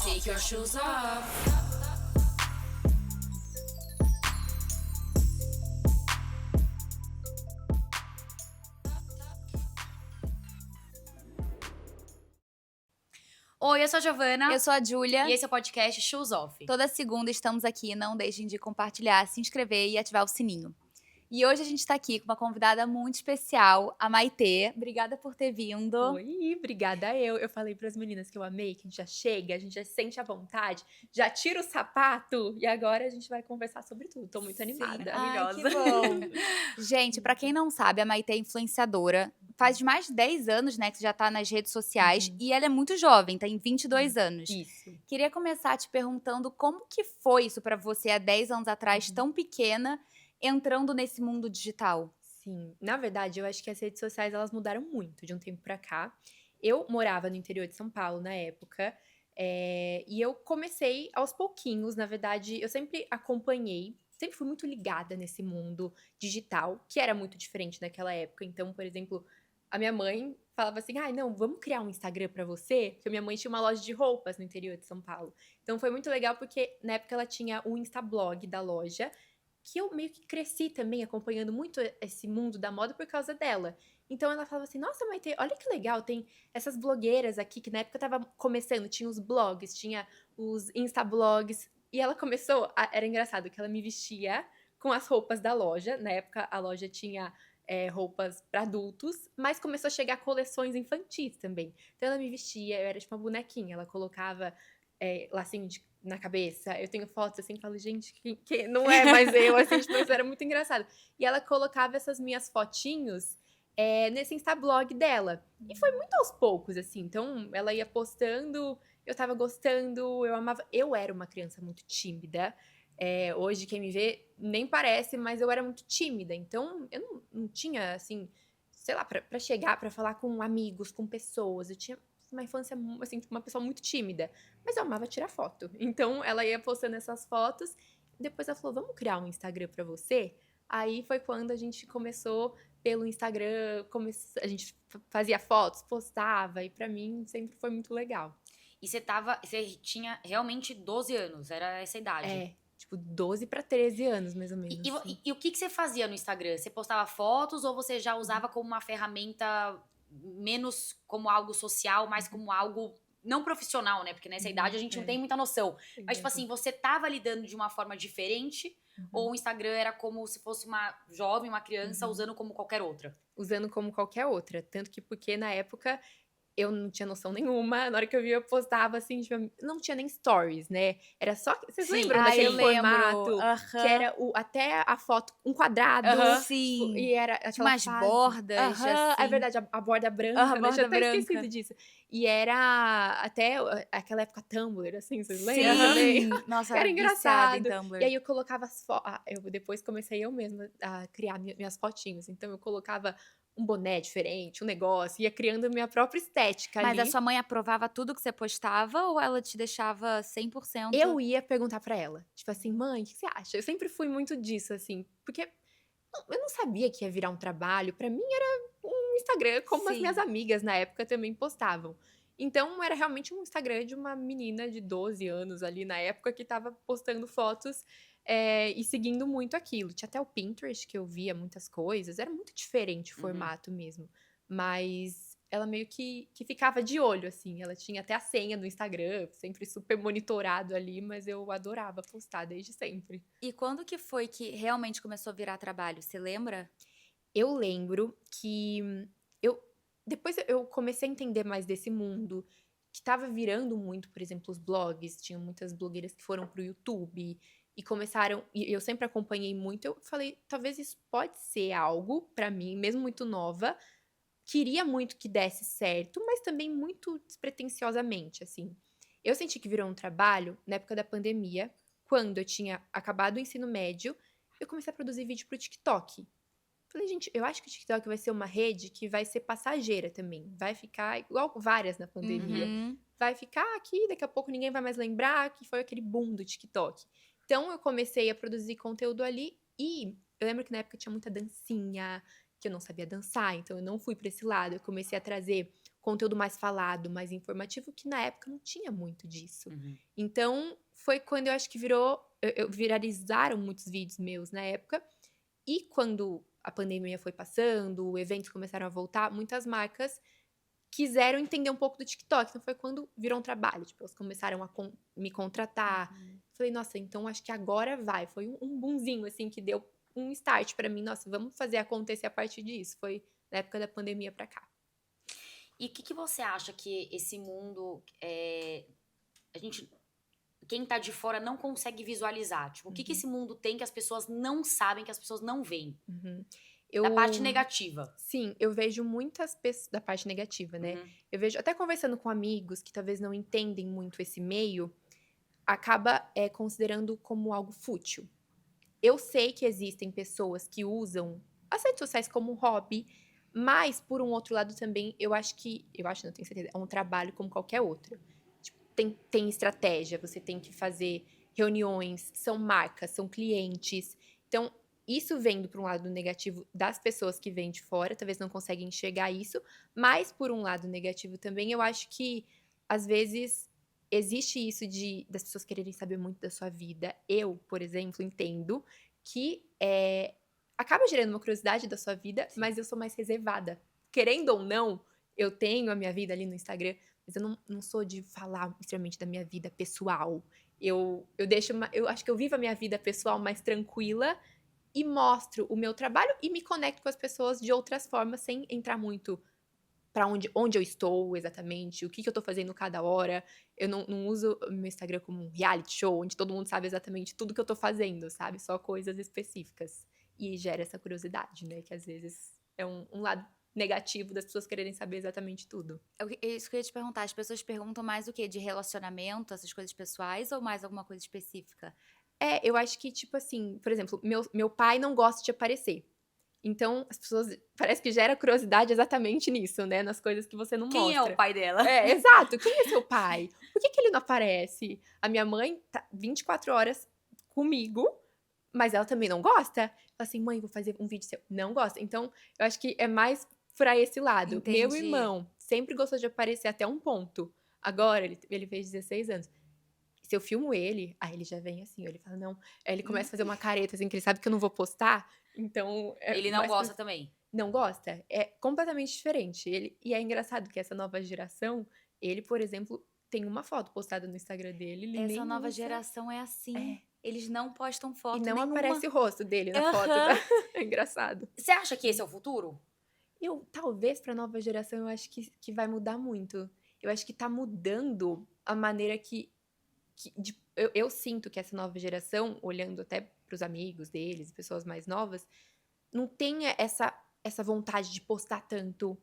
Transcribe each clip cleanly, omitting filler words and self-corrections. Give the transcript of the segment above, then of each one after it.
Take your shoes off. Oi, eu sou a Giovana. Eu sou a Júlia. E esse é o podcast Shoes Off. Toda segunda estamos aqui. Não deixem de compartilhar, se inscrever e ativar o sininho. E hoje a gente tá aqui com uma convidada muito especial, a Maitê. Obrigada por ter vindo. Oi, obrigada eu. Eu falei pras meninas que eu amei, que a gente já chega, a gente já sente a vontade, já tira o sapato e agora a gente vai conversar sobre tudo. Tô muito animada. Ai, que bom. Gente, pra quem não sabe, a Maitê é influenciadora. Faz mais de 10 anos, né, que você já tá nas redes sociais. E ela é muito jovem, tem 22 anos. Isso. Queria começar te perguntando como que foi isso pra você há 10 anos atrás, tão pequena, entrando nesse mundo digital? Sim, na verdade, eu acho que as redes sociais elas mudaram muito de um tempo pra cá. Eu morava no interior de São Paulo na época, e eu comecei aos pouquinhos, na verdade, eu sempre acompanhei, sempre fui muito ligada nesse mundo digital, que era muito diferente naquela época. Então, por exemplo, a minha mãe falava assim: ai, não, vamos criar um Instagram pra você? Porque minha mãe tinha uma loja de roupas no interior de São Paulo. Então foi muito legal porque na época ela tinha o Instablog da loja, que eu meio que cresci também acompanhando muito esse mundo da moda por causa dela. Então ela falava assim: nossa, Maite, olha que legal, tem essas blogueiras aqui, que na época tava começando, tinha os blogs, tinha os instablogs. E ela começou, era engraçado que ela me vestia com as roupas da loja. Na época a loja tinha roupas para adultos, mas começou a chegar coleções infantis também. Então ela me vestia, eu era tipo uma bonequinha, ela colocava lacinho na cabeça. Eu tenho fotos assim, falo, gente, que não é mais eu, assim, tipo, isso era muito engraçado. E ela colocava essas minhas fotinhos nesse Instablog dela. E foi muito aos poucos, assim. Então, ela ia postando, eu tava gostando, eu amava. Eu era uma criança muito tímida. Hoje, quem me vê nem parece, mas eu era muito tímida. Então, eu não tinha, assim, sei lá, pra chegar, pra falar com amigos, com pessoas. Eu tinha uma infância, assim, tipo, uma pessoa muito tímida. Mas eu amava tirar foto. Então, ela ia postando essas fotos. Depois ela falou, vamos criar um Instagram pra você? Aí foi quando a gente começou pelo Instagram, a gente fazia fotos, postava. E pra mim, sempre foi muito legal. E você tinha realmente 12 anos, era essa idade. Tipo, 12 pra 13 anos, mais ou menos. E o que você fazia no Instagram? Você postava fotos ou você já usava como uma ferramenta menos como algo social, mais como algo não profissional, né? Porque nessa idade a gente não tem muita noção. Mas, tipo assim, você tava lidando de uma forma diferente ou o Instagram era como se fosse uma jovem, uma criança, usando como qualquer outra? Usando como qualquer outra. Tanto que porque na época eu não tinha noção nenhuma. Na hora que eu via, eu postava assim, tipo, não tinha nem stories, né? Era só. Vocês Sim. lembram daquele formato? Que era até a foto, um quadrado. Sim. Tipo, e era Tinha aquela umas fase. bordas, assim. É verdade, a borda branca. A né? borda Tinha até branca. esquecido disso. E era até aquela época Tumblr, assim, vocês lembram Sim. também? Nossa, Era era viciada em engraçado. Tumblr. E aí eu colocava as fotos. Eu depois comecei eu mesma a criar minhas fotinhos. Então eu colocava um boné diferente, um negócio, ia criando minha própria estética Mas ali. a sua mãe aprovava tudo que você postava ou ela te deixava 100%? Eu ia perguntar pra ela, tipo assim, mãe, o que você acha? Eu sempre fui muito disso, assim, porque eu não sabia que ia virar um trabalho. Pra mim era um Instagram, como as Sim. minhas amigas na época também postavam. Então era realmente um Instagram de uma menina de 12 anos ali na época que tava postando fotos e seguindo muito aquilo. Tinha até o Pinterest que eu via muitas coisas, era muito diferente o formato mesmo. Mas ela meio que ficava de olho, assim. Ela tinha até a senha do Instagram, sempre super monitorado ali, mas eu adorava postar desde sempre. E quando que foi que realmente começou a virar trabalho, você lembra? Eu lembro que eu depois eu comecei a entender mais desse mundo, que estava virando muito, por exemplo, os blogs, tinham muitas blogueiras que foram para o YouTube e começaram, e eu sempre acompanhei muito, eu falei: "Talvez isso pode ser algo para mim, mesmo muito nova". Queria muito que desse certo, mas também muito despretensiosamente, assim. Eu senti que virou um trabalho na época da pandemia, quando eu tinha acabado o ensino médio, eu comecei a produzir vídeo para o TikTok. Falei: "Gente, eu acho que o TikTok vai ser uma rede que vai ser passageira também, vai ficar igual várias na pandemia, vai ficar aqui, daqui a pouco ninguém vai mais lembrar que foi aquele boom do TikTok". Então eu comecei a produzir conteúdo ali e eu lembro que na época tinha muita dancinha, que eu não sabia dançar, então eu não fui para esse lado. Eu comecei a trazer conteúdo mais falado, mais informativo, que na época não tinha muito disso. Uhum. Então, foi quando eu acho que viralizaram muitos vídeos meus na época. E quando a pandemia foi passando, eventos começaram a voltar, muitas marcas quiseram entender um pouco do TikTok. Então, foi quando virou um trabalho. Tipo, elas começaram a me contratar. Falei, nossa, então acho que agora vai. Foi um boomzinho, assim, que deu um start pra mim. Nossa, vamos fazer acontecer a partir disso. Foi na época da pandemia pra cá. E o que você acha que esse mundo, a gente, quem tá de fora não consegue visualizar? Tipo, o que esse mundo tem que as pessoas não sabem, que as pessoas não veem? Da parte negativa. Sim, eu vejo muitas pessoas da parte negativa, né? Uhum. Eu vejo, até conversando com amigos que talvez não entendem muito esse meio, acaba considerando como algo fútil. Eu sei que existem pessoas que usam as redes sociais como hobby, mas, por um outro lado também, não tenho certeza, é um trabalho como qualquer outro. Tipo, tem estratégia, você tem que fazer reuniões, são marcas, são clientes. Então, isso vendo para um lado negativo das pessoas que vêm de fora, talvez não conseguem enxergar isso, mas, por um lado negativo também, eu acho que, às vezes, existe isso das pessoas quererem saber muito da sua vida. Eu, por exemplo, entendo que acaba gerando uma curiosidade da sua vida, mas eu sou mais reservada. Querendo ou não, eu tenho a minha vida ali no Instagram, mas eu não sou de falar extremamente da minha vida pessoal. Eu acho que eu vivo a minha vida pessoal mais tranquila e mostro o meu trabalho e me conecto com as pessoas de outras formas, sem entrar muito pra onde eu estou exatamente, o que eu tô fazendo cada hora. Eu não uso o meu Instagram como um reality show, onde todo mundo sabe exatamente tudo que eu tô fazendo, sabe? Só coisas específicas. E gera essa curiosidade, né? Que às vezes é um lado negativo das pessoas quererem saber exatamente tudo. Isso que eu ia te perguntar. As pessoas perguntam mais o quê? De relacionamento, essas coisas pessoais, ou mais alguma coisa específica? Eu acho que, tipo assim, por exemplo, meu pai não gosta de aparecer. Então, as pessoas, parece que gera curiosidade exatamente nisso, né? Nas coisas que você não mostra. Quem é o pai dela? Exato. Quem é seu pai? Por que ele não aparece? A minha mãe tá 24 horas comigo, mas ela também não gosta. Fala assim, mãe, vou fazer um vídeo seu. Não gosta. Então, eu acho que é mais pra esse lado. Entendi. Meu irmão sempre gostou de aparecer até um ponto. Agora, ele fez 16 anos. Se eu filmo ele, aí ele já vem assim, ele fala, não. Aí ele começa a fazer uma careta, assim, que ele sabe que eu não vou postar. Então. Ele não gosta também. Não gosta? É completamente diferente. E é engraçado que essa nova geração, ele, por exemplo, tem uma foto postada no Instagram dele. Ele Essa nem nova usa. geração é assim. Eles não postam foto E não nenhuma. aparece o rosto dele na foto. Aham. Tá? É engraçado. Você acha que esse é o futuro? Talvez pra nova geração, eu acho que vai mudar muito. Eu acho que tá mudando a maneira eu sinto que essa nova geração, olhando até pros amigos deles, pessoas mais novas, não tem essa vontade de postar tanto.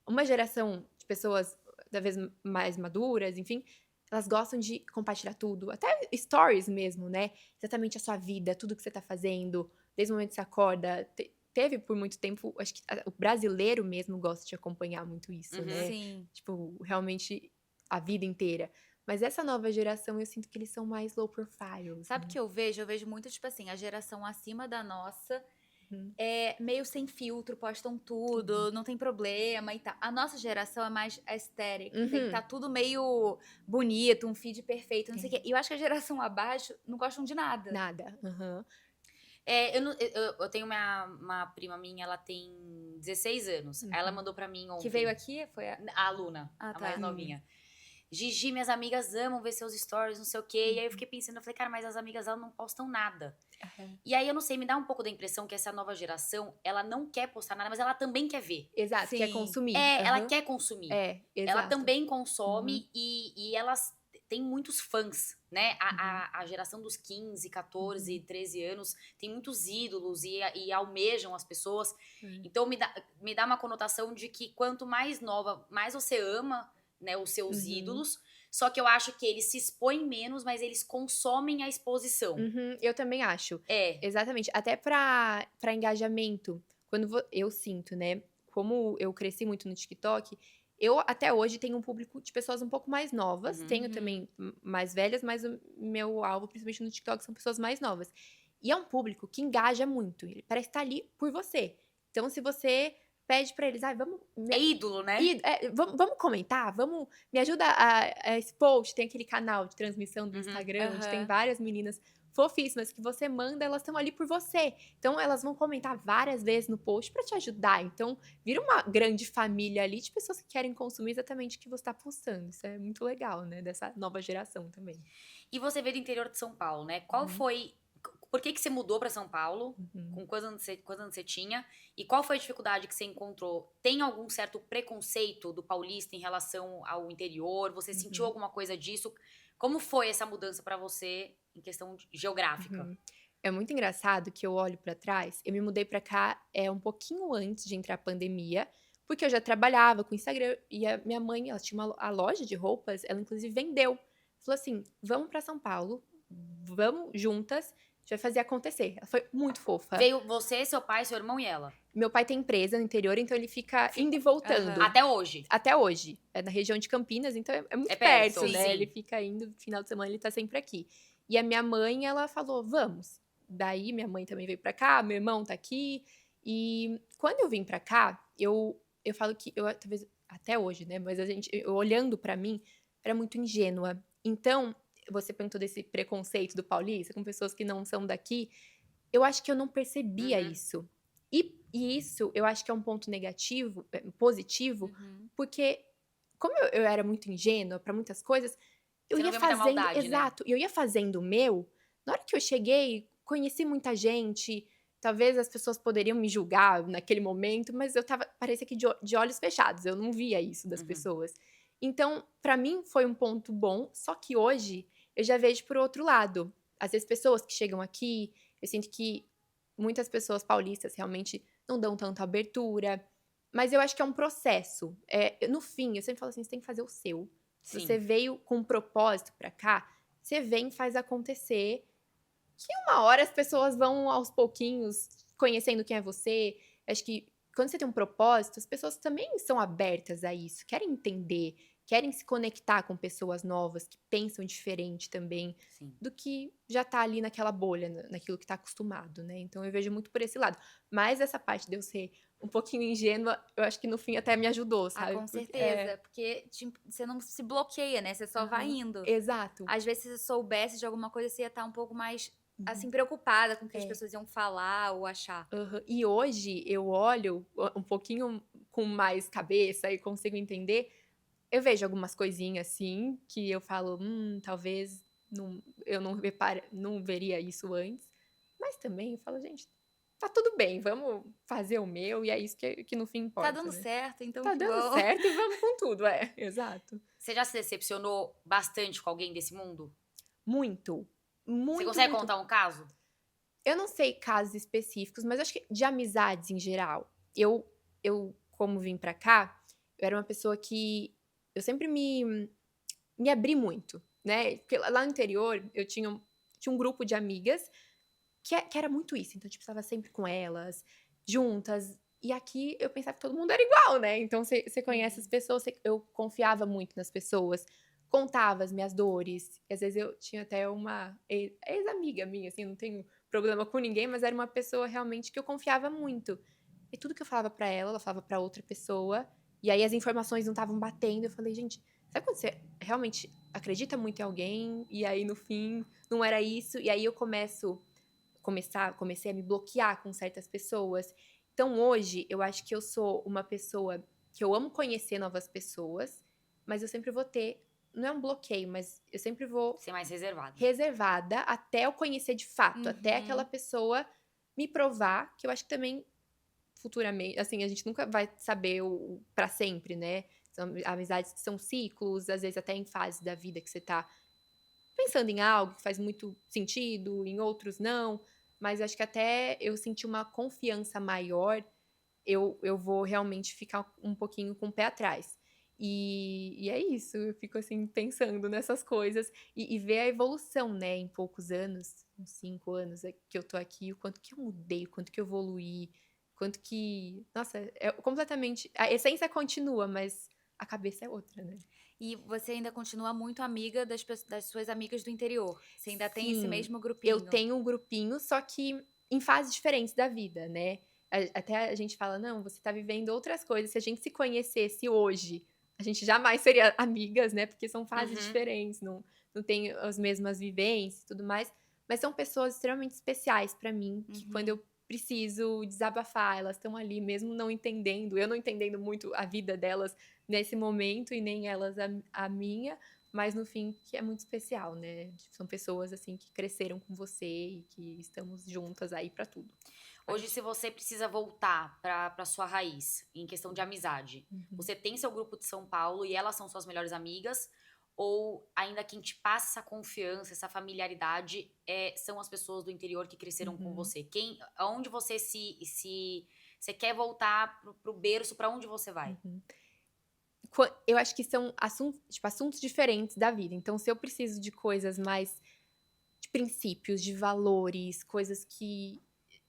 Uma geração de pessoas, talvez mais maduras, enfim, elas gostam de compartilhar tudo, até stories mesmo, né? Exatamente a sua vida, tudo que você tá fazendo, desde o momento que você acorda. Teve por muito tempo, acho que o brasileiro mesmo gosta de acompanhar muito isso, né? Sim. Tipo, realmente a vida inteira. Mas essa nova geração, eu sinto que eles são mais low profile. Sabe o que eu vejo? Eu vejo muito, tipo assim, a geração acima da nossa Uhum. é meio sem filtro, postam tudo, não tem problema e tal. A nossa geração é mais aesthetic, tem que estar tudo meio bonito, um feed perfeito, não sei o quê. E eu acho que a geração abaixo não gostam de nada. Nada. Uhum. Eu tenho uma prima minha, ela tem 16 anos. Aí ela mandou pra mim ontem. Que veio aqui? Foi A Luna, Ah, a tá. mais novinha. Gigi, minhas amigas amam ver seus stories, não sei o quê. E aí eu fiquei pensando, eu falei, cara, mas as amigas elas não postam nada. E aí eu não sei, me dá um pouco da impressão que essa nova geração, ela não quer postar nada, mas ela também quer ver. Exato, quer Sim. consumir. Ela Uhum. quer consumir. Exato. Ela também consome e elas têm muitos fãs, né? A geração dos 15, 14, 13 anos tem muitos ídolos e almejam as pessoas. Então me dá uma conotação de que quanto mais nova, mais você ama, né, os seus ídolos. Só que eu acho que eles se expõem menos, mas eles consomem a exposição. Eu também acho. Exatamente. Até pra engajamento. Eu sinto, né? Como eu cresci muito no TikTok, eu até hoje tenho um público de pessoas um pouco mais novas. Tenho também mais velhas, mas o meu alvo, principalmente no TikTok, são pessoas mais novas. E é um público que engaja muito. Ele parece estar ali por você. Então, se você pede pra eles, vamos... É ídolo, né? Vamos comentar? Me ajuda a esse post, tem aquele canal de transmissão do Instagram, onde tem várias meninas fofíssimas que você manda, elas estão ali por você. Então, elas vão comentar várias vezes no post pra te ajudar. Então, vira uma grande família ali de pessoas que querem consumir exatamente o que você tá postando. Isso é muito legal, né? Dessa nova geração também. E você veio do interior de São Paulo, né? Qual foi... Por que você mudou pra São Paulo? Com quantos anos você tinha? E qual foi a dificuldade que você encontrou? Tem algum certo preconceito do paulista em relação ao interior? Você sentiu alguma coisa disso? Como foi essa mudança pra você em questão geográfica? É muito engraçado que eu olho pra trás. Eu me mudei pra cá um pouquinho antes de entrar a pandemia, porque eu já trabalhava com Instagram e a minha mãe, ela tinha a loja de roupas, ela inclusive vendeu. Falou assim: vamos pra São Paulo, vamos juntas, a gente vai fazer acontecer. Ela foi muito fofa. Veio você, seu pai, seu irmão e ela? Meu pai tem empresa no interior, então ele fica indo e voltando. Até hoje? Até hoje. É na região de Campinas, então é muito perto, perto, né? sim. Ele fica indo, final de semana ele tá sempre aqui. E a minha mãe, ela falou, vamos. Daí minha mãe também veio pra cá, meu irmão tá aqui. E quando eu vim pra cá, eu falo que, talvez até hoje, né? Mas eu olhando pra mim, era muito ingênua. Então, você perguntou desse preconceito do paulista com pessoas que não são daqui. Eu acho que eu não percebia isso. E isso, eu acho que é um ponto negativo, positivo, porque como eu era muito ingênua pra muitas coisas, eu Você não ia vê muita fazendo, maldade, né? exato, e eu ia fazendo o meu. Na hora que eu cheguei, conheci muita gente, talvez as pessoas poderiam me julgar naquele momento, mas parecia que de olhos fechados, eu não via isso das pessoas. Então, pra mim foi um ponto bom, só que hoje eu já vejo por outro lado. Às vezes pessoas que chegam aqui, eu sinto que muitas pessoas paulistas realmente não dão tanta abertura, mas eu acho que é um processo. No fim, eu sempre falo assim, você tem que fazer o seu. Se você veio com um propósito pra cá, você vem e faz acontecer, que uma hora as pessoas vão aos pouquinhos conhecendo quem é você. Acho que quando você tem um propósito, as pessoas também são abertas a isso, querem entender, querem se conectar com pessoas novas que pensam diferente também do que já tá ali naquela bolha, naquilo que tá acostumado, né? Então eu vejo muito por esse lado. Mas essa parte de eu ser um pouquinho ingênua, eu acho que no fim até me ajudou, sabe? Com certeza, porque você não se bloqueia, né? Você só vai indo. Exato. Às vezes, se você soubesse de alguma coisa, você ia estar um pouco mais, assim, preocupada com o que as pessoas iam falar ou achar. E hoje, eu olho um pouquinho com mais cabeça e consigo entender. Eu vejo algumas coisinhas, assim, que eu falo, talvez eu não veria isso antes. Mas também eu falo, gente, tá tudo bem, vamos fazer o meu e é isso que no fim importa. Tá dando certo, então Tá que dando bom. certo e vamos com tudo, exato. Você já se decepcionou bastante com alguém desse mundo? Muito. Você consegue contar um caso? Eu não sei casos específicos, mas acho que de amizades em geral. Eu como vim pra cá, eu era uma pessoa que eu sempre me abri muito, né? Porque lá no interior eu tinha um grupo de amigas que era muito isso. Então, tipo, estava sempre com elas, juntas. E aqui eu pensava que todo mundo era igual, né? Então, você conhece as pessoas, eu confiava muito nas pessoas, contava as minhas dores. E às vezes eu tinha até uma ex-amiga minha, assim, não tenho problema com ninguém, mas era uma pessoa realmente que eu confiava muito. E tudo que eu falava pra ela falava pra outra pessoa. E aí as informações não estavam batendo. Eu falei, gente, sabe quando você realmente acredita muito em alguém e aí no fim não era isso? E aí eu comecei a me bloquear com certas pessoas. Então hoje eu acho que eu sou uma pessoa que eu amo conhecer novas pessoas, mas eu sempre vou ter, não é um bloqueio, mas eu sempre vou Ser mais reservada. reservada até eu conhecer de fato, até aquela pessoa me provar, que eu acho que também futuramente, assim, a gente nunca vai saber pra sempre, né? São amizades que são ciclos, às vezes até em fases da vida que você tá pensando em algo que faz muito sentido, em outros não, mas acho que até eu sentir uma confiança maior, eu vou realmente ficar um pouquinho com o pé atrás. E é isso, eu fico assim pensando nessas coisas e ver a evolução, né, em poucos anos, uns 5 anos que eu tô aqui, o quanto que eu mudei, o quanto que eu evoluí, quanto que, nossa, completamente, a essência continua, mas a cabeça é outra, né? E você ainda continua muito amiga das suas amigas do interior? Você ainda tem esse Sim, mesmo grupinho? eu tenho um grupinho, só que em fases diferentes da vida, né? Até a gente fala, não, você tá vivendo outras coisas. Se a gente se conhecesse hoje, a gente jamais seria amigas, né? Porque são fases Uhum. diferentes, não tem as mesmas vivências e tudo mais. Mas são pessoas extremamente especiais pra mim, que quando eu preciso desabafar, elas estão ali, mesmo não entendendo, eu não entendendo muito a vida delas nesse momento e nem elas a minha, mas no fim que é muito especial, né? São pessoas assim que cresceram com você e que estamos juntas aí pra tudo. Hoje, se você precisa voltar pra sua raiz, em questão de amizade, você tem seu grupo de São Paulo e elas são suas melhores amigas? Ou ainda quem te passa essa confiança, essa familiaridade, são as pessoas do interior que cresceram com você? Aonde você você quer voltar pro berço, pra onde você vai? Eu acho que são assuntos diferentes da vida. Então, se eu preciso de coisas mais de princípios, de valores, coisas que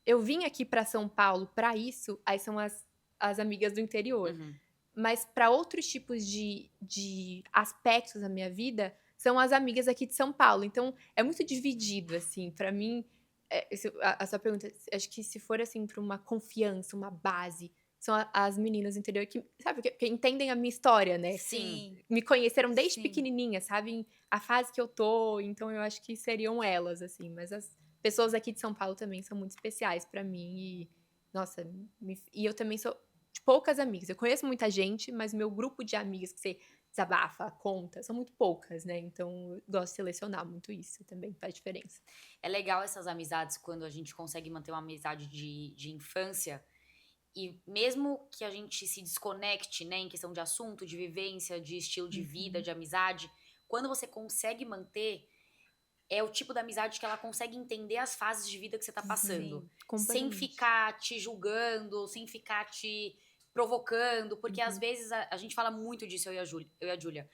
eu vim aqui pra São Paulo pra isso, aí são as amigas do interior. Uhum. Mas pra outros tipos de aspectos da minha vida, são as amigas aqui de São Paulo. Então, é muito dividido, assim. Pra mim, a sua pergunta, acho que se for, assim, pra uma confiança, uma base, são as meninas do interior que, sabe, que entendem a minha história, né? Sim. Me conheceram desde Sim. pequenininha, sabem a fase que eu tô. Então, eu acho que seriam elas, assim. Mas as pessoas aqui de São Paulo também são muito especiais pra mim. E, nossa, e eu também sou de poucas amigas. Eu conheço muita gente, mas meu grupo de amigas que você desabafa, conta, são muito poucas, né? Então, eu gosto de selecionar muito isso também, faz diferença. É legal essas amizades quando a gente consegue manter uma amizade de infância. E mesmo que a gente se desconecte, né, em questão de assunto, de vivência, de estilo de vida, de amizade, quando você consegue manter, é o tipo da amizade que ela consegue entender as fases de vida que você tá passando. Sem Completamente. ficar te julgando, sem ficar te provocando, porque às vezes a gente fala muito disso, eu e a Júlia.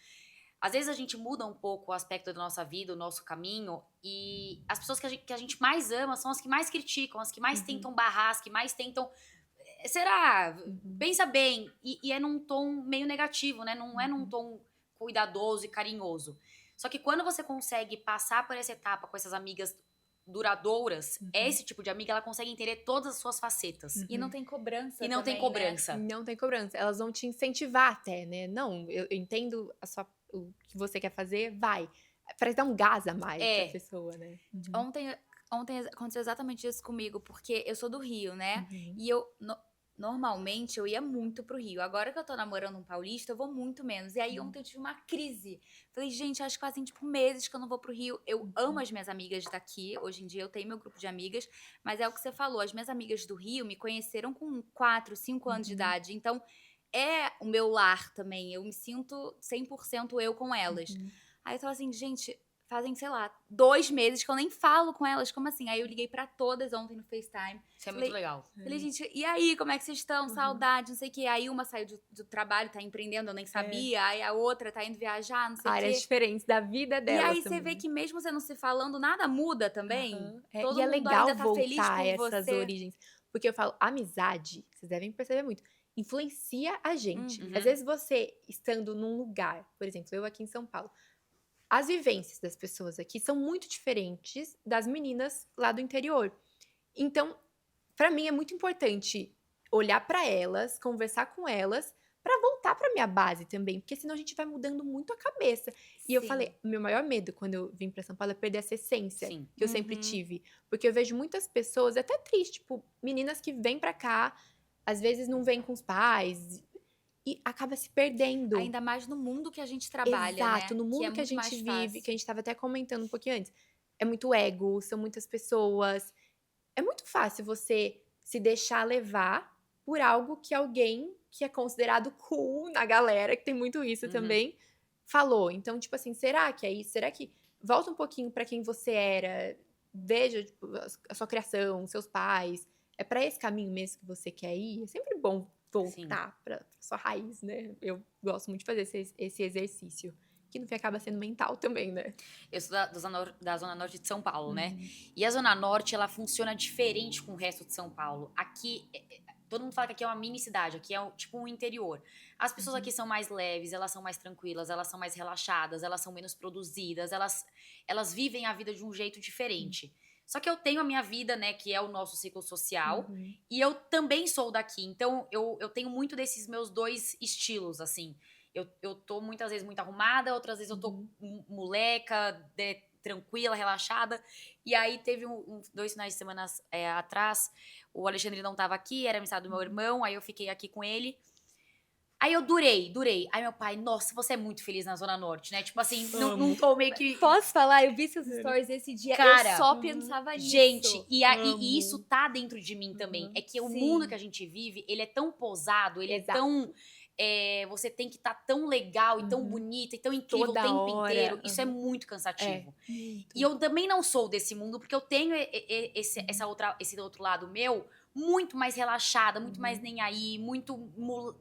Às vezes a gente muda um pouco o aspecto da nossa vida, o nosso caminho, e as pessoas que a gente mais ama são as que mais criticam, as que mais tentam barrar, as que mais tentam. Será? Pensa bem. E é num tom meio negativo, né? Não é num tom cuidadoso e carinhoso. Só que quando você consegue passar por essa etapa com essas amigas duradouras, esse tipo de amiga, ela consegue entender todas as suas facetas. E não tem cobrança E não tem também, né? cobrança. Não tem cobrança. Elas vão te incentivar até, né? Não, eu entendo o que você quer fazer, vai. Parece dar um gás a mais pra pessoa, né? Ontem aconteceu exatamente isso comigo, porque eu sou do Rio, né? E eu, normalmente, eu ia muito pro Rio. Agora que eu tô namorando um paulista, eu vou muito menos. E aí, ontem eu tive uma crise. Falei, gente, acho que fazem, tipo, meses que eu não vou pro Rio. Eu amo as minhas amigas daqui. Hoje em dia, eu tenho meu grupo de amigas. Mas é o que você falou, as minhas amigas do Rio me conheceram com 4, 5 anos de idade. Então, é o meu lar também. Eu me sinto 100% eu com elas. Aí eu tava assim, gente, fazem, sei lá, 2 meses que eu nem falo com elas. Como assim? Aí eu liguei pra todas ontem no FaceTime. Isso é muito legal. Falei, gente, e aí, como é que vocês estão? Saudade, não sei o quê. Aí uma saiu do trabalho, tá empreendendo, eu nem sabia. Aí a outra tá indo viajar, não sei o quê. Áreas diferentes da vida E delas aí você também. vê que mesmo você não se falando, nada muda também. E Todo é mundo legal ainda tá feliz voltar por a essas você. origens. Porque eu falo, amizade, vocês devem perceber muito, influencia a gente. Uhum. Às vezes você, estando num lugar, por exemplo, eu aqui em São Paulo, as vivências das pessoas aqui são muito diferentes das meninas lá do interior. Então, pra mim é muito importante olhar pra elas, conversar com elas, pra voltar pra minha base também, porque senão a gente vai mudando muito a cabeça. E eu Sim. falei, meu maior medo quando eu vim pra São Paulo é perder essa essência Sim. que eu sempre tive, porque eu vejo muitas pessoas, é até triste, tipo, meninas que vêm pra cá, às vezes não vêm com os pais e acaba se perdendo. Ainda mais no mundo que a gente trabalha, Exato, né? no mundo é que a muito mais gente vive, fácil. que a gente tava até comentando um pouquinho antes. É muito ego, são muitas pessoas. É muito fácil você se deixar levar por algo que alguém que é considerado cool na galera, que tem muito isso também, falou. Então, tipo assim, será que é isso? Será que volta um pouquinho pra quem você era? Veja tipo, a sua criação, seus pais. É pra esse caminho mesmo que você quer ir? É sempre bom voltar pra sua raiz, né? Eu gosto muito de fazer esse exercício. Que no fim acaba sendo mental também, né? Eu sou da Zona Norte de São Paulo, né? E a Zona Norte, ela funciona diferente com o resto de São Paulo. Aqui, todo mundo fala que aqui é uma mini cidade, aqui é tipo um interior. As pessoas aqui são mais leves, elas são mais tranquilas, elas são mais relaxadas, elas são menos produzidas, elas vivem a vida de um jeito diferente. Só que eu tenho a minha vida, né, que é o nosso ciclo social, Uhum. e eu também sou daqui. Então, eu tenho muito desses meus dois estilos, assim. Eu tô muitas vezes muito arrumada, outras vezes eu tô Uhum. moleca, tranquila, relaxada. E aí teve 2 finais de semana atrás, o Alexandre não tava aqui, era aniversário do meu irmão, aí eu fiquei aqui com ele. Aí eu durei. Aí meu pai, nossa, você é muito feliz na Zona Norte, né? Tipo assim, não tô meio que. Posso falar? Eu vi seus stories esse dia, Cara, eu só pensava gente, nisso. e isso Amo. tá dentro de mim também. Uhum. É que o mundo Sim. que a gente vive, ele é tão posado, ele é Exato. tão. Você tem que estar tão legal e tão Uhum. bonita e tão incrível o Toda tempo hora. inteiro. Isso é Uhum. muito É. cansativo. Muito. E eu também não sou desse mundo, porque eu tenho esse outro lado meu muito mais relaxada, muito mais nem aí, muito,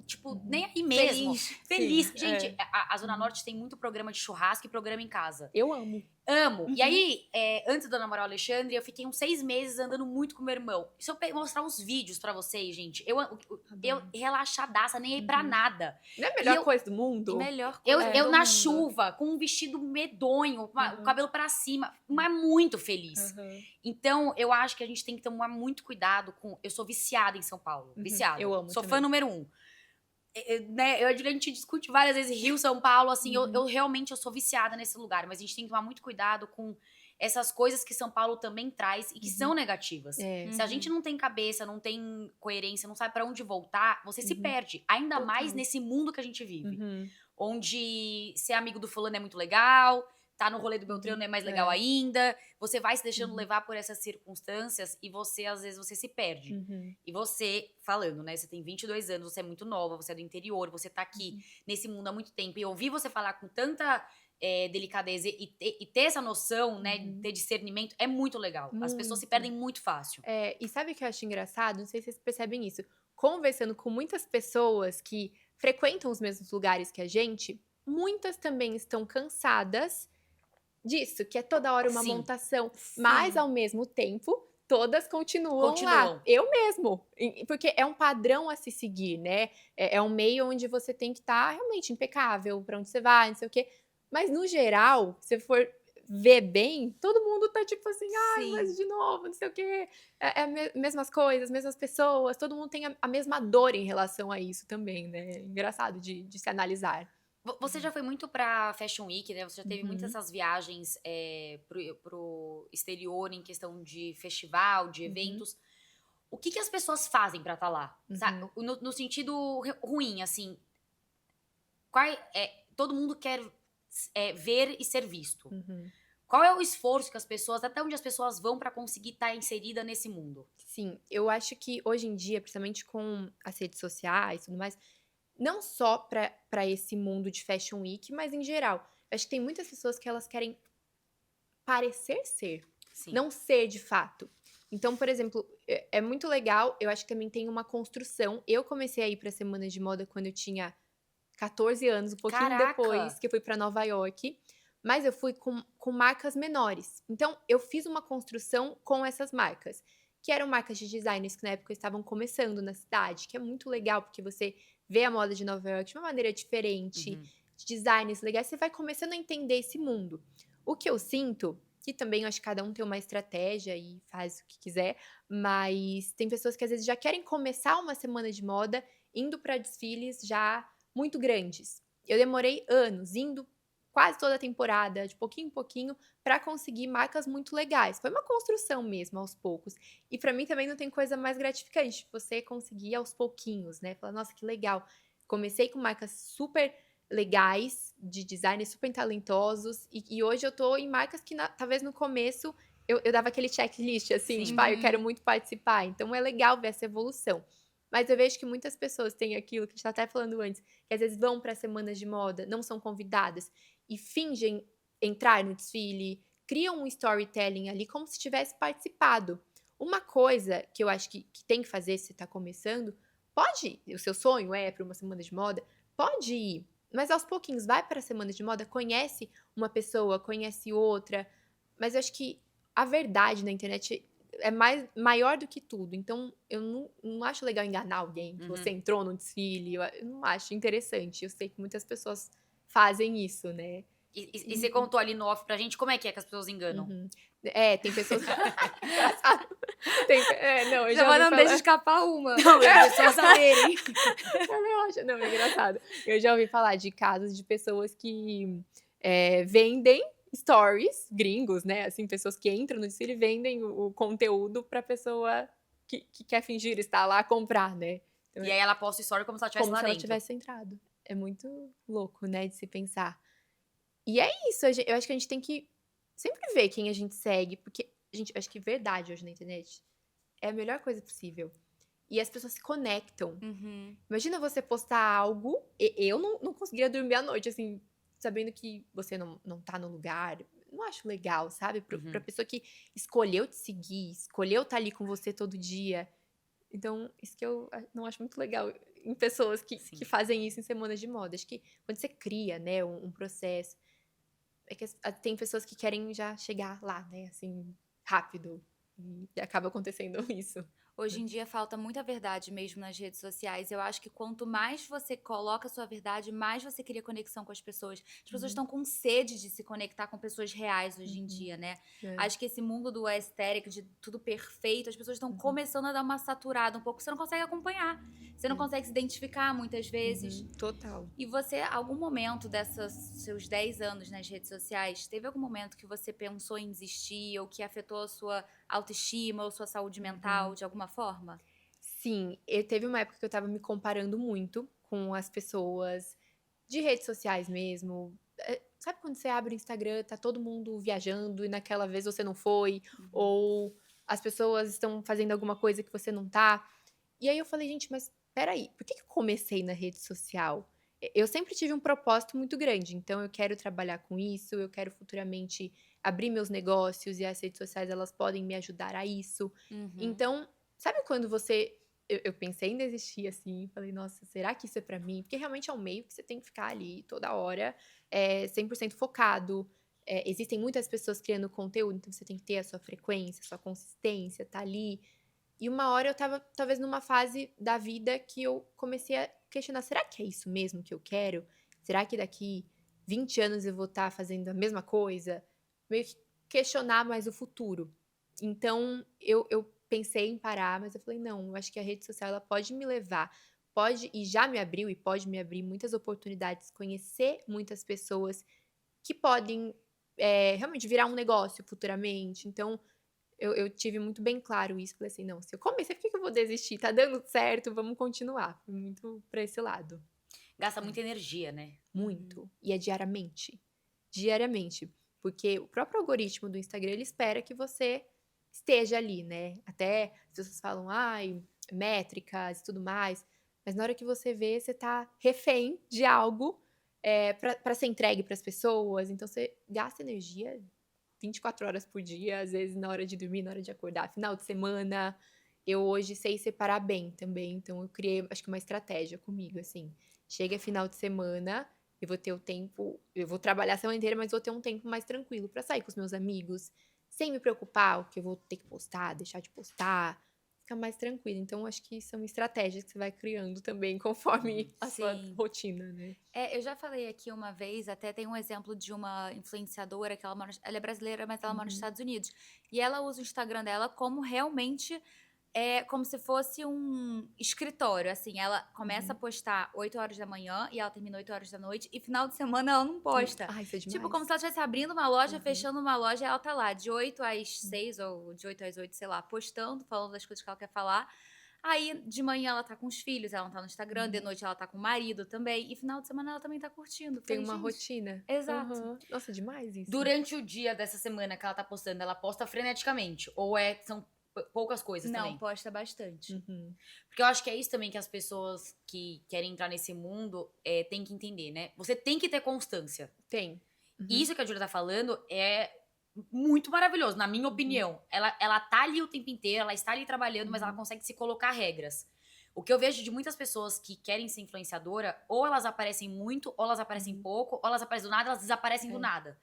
tipo, nem aí mesmo. Feliz. Feliz. Sim, Gente, é. a Zona Norte tem muito programa de churrasco e programa em casa. Eu amo. Amo. E aí, antes de eu namorar o Alexandre, eu fiquei uns 6 meses andando muito com meu irmão. Se eu mostrar uns vídeos pra vocês, gente, eu Adoro. relaxadaça, nem aí pra Uhum. nada. Não é a E melhor eu, coisa do mundo? Melhor eu, coisa eu do na mundo. chuva, com um vestido medonho, o Uhum. cabelo pra cima, mas muito feliz. Uhum. Então, eu acho que a gente tem que tomar muito cuidado com. Eu sou viciada em São Paulo. Uhum. Viciada. Eu amo Sou fã também. número 1. Né, a gente discute várias vezes Rio, São Paulo, assim, Uhum. eu realmente sou viciada nesse lugar, mas a gente tem que tomar muito cuidado com essas coisas que São Paulo também traz e que são negativas. É. Se a gente não tem cabeça, não tem coerência, não sabe pra onde voltar, você se perde. Ainda mais Total. nesse mundo que a gente vive. Uhum. Onde ser amigo do fulano é muito legal, tá no rolê do Beltrano é mais legal É. ainda. Você vai se deixando levar por essas circunstâncias e você, às vezes, você se perde. Uhum. E você, falando, né? Você tem 22 anos, você é muito nova, você é do interior, você tá aqui nesse mundo há muito tempo. E ouvir você falar com tanta delicadeza e ter essa noção, né? Ter discernimento, é muito legal. As pessoas se Muito. perdem muito fácil. É, e sabe o que eu acho engraçado? Não sei se vocês percebem isso. Conversando com muitas pessoas que frequentam os mesmos lugares que a gente, muitas também estão cansadas disso, que é toda hora uma Sim. montação. Mas, ao mesmo tempo, todas continuam lá. Continuam. Eu mesmo. Porque é um padrão a se seguir, né? É um meio onde você tem que estar realmente impecável pra onde você vai, não sei o quê. Mas, no geral, se for ver bem, todo mundo tá tipo assim, ai, mas de novo, não sei o quê. Mesmas coisas, mesmas pessoas, todo mundo tem a mesma dor em relação a isso também, né? Engraçado de se analisar. Você já foi muito pra Fashion Week, né? Você já teve muitas Uhum. essas viagens pro exterior em questão de festival, de eventos. O que as pessoas fazem pra estar lá? Sabe? No sentido ruim, assim. Todo mundo quer ver e ser visto. Uhum. Qual é o esforço que as pessoas, até onde as pessoas vão pra conseguir estar inserida nesse mundo? Sim, eu acho que hoje em dia, principalmente com as redes sociais e tudo mais, não só pra esse mundo de Fashion Week, mas em geral. Eu acho que tem muitas pessoas que elas querem parecer ser, Sim. não ser de fato. Então, por exemplo, é muito legal, eu acho que também tem uma construção. Eu comecei a ir pra Semana de Moda quando eu tinha 14 anos, um pouquinho Caraca! depois que eu fui pra Nova York. Mas eu fui com marcas menores. Então, eu fiz uma construção com essas marcas. Que eram marcas de designers que na época estavam começando na cidade. Que é muito legal, porque você vê a moda de Nova York de uma maneira diferente. De designers legais, você vai começando a entender esse mundo. O que eu sinto, que também eu acho que cada um tem uma estratégia e faz o que quiser. Mas tem pessoas que às vezes já querem começar uma semana de moda indo pra desfiles já muito grandes. Eu demorei anos indo quase toda a temporada, de pouquinho em pouquinho, pra conseguir marcas muito legais. Foi uma construção mesmo, aos poucos. E pra mim também não tem coisa mais gratificante, você conseguir aos pouquinhos, né? Falar, nossa, que legal. Comecei com marcas super legais, de designers super talentosos, e hoje eu tô em marcas que talvez no começo eu dava aquele checklist, assim, Sim. tipo, eu quero muito participar. Então é legal ver essa evolução. Mas eu vejo que muitas pessoas têm aquilo que a gente tá até falando antes, que às vezes vão para semanas de moda, não são convidadas e fingem entrar no desfile, criam um storytelling ali como se tivesse participado. Uma coisa que eu acho que tem que fazer se você tá começando, pode ir, o seu sonho é para uma semana de moda, pode ir, mas aos pouquinhos vai para a semana de moda, conhece uma pessoa, conhece outra, mas eu acho que a verdade na internet é maior do que tudo. Então, eu não acho legal enganar alguém, que você entrou no desfile. Eu não acho interessante. Eu sei que muitas pessoas fazem isso, né? E você contou ali no off pra gente como é que as pessoas enganam. Uhum. Tem pessoas... Engraçado. Não, eu já Já ouvi não falar... deixa escapar uma. Não, as pessoas saberem. Não, é engraçado. Eu já ouvi falar de casos de pessoas que vendem stories, gringos, né? Assim, pessoas que entram no desfile e vendem o conteúdo pra pessoa que quer fingir estar lá comprar, né? Então, E aí ela posta story como se ela estivesse como lá se ela dentro. tivesse entrado. É muito louco, né, de se pensar. E é isso, eu acho que a gente tem que sempre ver quem a gente segue, porque, gente, eu acho que verdade hoje na internet é a melhor coisa possível. E as pessoas se conectam. Uhum. Imagina você postar algo, eu não conseguiria dormir à noite, assim, sabendo que você não tá no lugar. Não acho legal, sabe? Pra pessoa que escolheu te seguir, escolheu estar ali com você todo dia. Então, isso que eu não acho muito legal em pessoas que fazem isso em semanas de moda. Acho que quando você cria, né, um processo, é que tem pessoas que querem já chegar lá, né, assim, rápido. E acaba acontecendo isso. Hoje em dia falta muita verdade mesmo nas redes sociais. Eu acho que quanto mais você coloca a sua verdade, mais você cria conexão com as pessoas. As pessoas estão com sede de se conectar com pessoas reais hoje em dia, né? Acho que esse mundo do aesthetic, de tudo perfeito, as pessoas estão começando a dar uma saturada um pouco. Você não consegue acompanhar. Você não consegue se identificar muitas vezes. Total. E você, algum momento desses seus 10 anos nas redes sociais, teve algum momento que você pensou em desistir ou que afetou a sua autoestima ou sua saúde mental de alguma forma? Sim, teve uma época que eu tava me comparando muito com as pessoas de redes sociais mesmo. Sabe quando você abre o Instagram, tá todo mundo viajando e naquela vez você não foi? Ou as pessoas estão fazendo alguma coisa que você não tá? E aí eu falei, gente, mas peraí, por que eu comecei na rede social? Eu sempre tive um propósito muito grande, então eu quero trabalhar com isso, eu quero futuramente abrir meus negócios e as redes sociais, elas podem me ajudar a isso. Então, sabe quando você... Eu pensei em desistir, assim, falei, nossa, será que isso é pra mim? Porque realmente é um meio que você tem que ficar ali toda hora, 100% focado. Existem muitas pessoas criando conteúdo, então você tem que ter a sua frequência, a sua consistência, tá ali. E uma hora eu tava, talvez, numa fase da vida que eu comecei a questionar, será que é isso mesmo que eu quero? Será que daqui 20 anos eu vou estar fazendo a mesma coisa? Meio que questionar mais o futuro. Então, eu pensei em parar, mas eu falei, não, eu acho que a rede social, ela pode me levar, e já me abriu, e pode me abrir muitas oportunidades, conhecer muitas pessoas que podem realmente virar um negócio futuramente. Então, eu tive muito bem claro isso. Falei assim, não, se eu comecei, por que eu vou desistir? Tá dando certo, vamos continuar. Fui muito pra esse lado. Gasta muita energia, né? Muito. E é diariamente. Diariamente. Porque o próprio algoritmo do Instagram, ele espera que você esteja ali, né? Até as pessoas falam, ai, métricas e tudo mais. Mas na hora que você vê, você tá refém de algo pra ser entregue pras pessoas. Então, você gasta energia 24 horas por dia, às vezes na hora de dormir, na hora de acordar, final de semana. Eu hoje sei separar bem também, então eu criei, acho que uma estratégia comigo, assim. Chega final de semana, eu vou ter o tempo, eu vou trabalhar a semana inteira, mas vou ter um tempo mais tranquilo pra sair com os meus amigos, sem me preocupar o que eu vou ter que postar, deixar de postar, ficar mais tranquilo. Então, acho que são estratégias que você vai criando também conforme a sua rotina, né? Eu já falei aqui uma vez, até tem um exemplo de uma influenciadora que ela é brasileira, mas ela mora nos Estados Unidos. E ela usa o Instagram dela como realmente como se fosse um escritório, assim. Ela começa a postar 8 horas da manhã e ela termina 8 horas da noite. E final de semana ela não posta. Ai, isso é demais. Tipo, como se ela estivesse abrindo uma loja, fechando uma loja. E ela tá lá de 8 às 6 ou de 8 às 8, sei lá, postando, falando das coisas que ela quer falar. Aí, de manhã ela tá com os filhos, ela não tá no Instagram. De noite ela tá com o marido também. E final de semana ela também tá curtindo. Tem Falei, uma gente, rotina. Exato. Uhum. Nossa, demais isso. Durante o dia dessa semana que ela tá postando, ela posta freneticamente? Ou são poucas coisas Não, também? posta bastante. Porque eu acho que é isso também que as pessoas que querem entrar nesse mundo têm que entender, né? Você tem que ter constância. Tem. Isso que a Júlia tá falando é muito maravilhoso, na minha opinião. Ela tá ali o tempo inteiro, ela está ali trabalhando, mas ela consegue se colocar regras. O que eu vejo de muitas pessoas que querem ser influenciadora, ou elas aparecem muito, ou elas aparecem pouco, ou elas aparecem do nada, elas desaparecem do nada.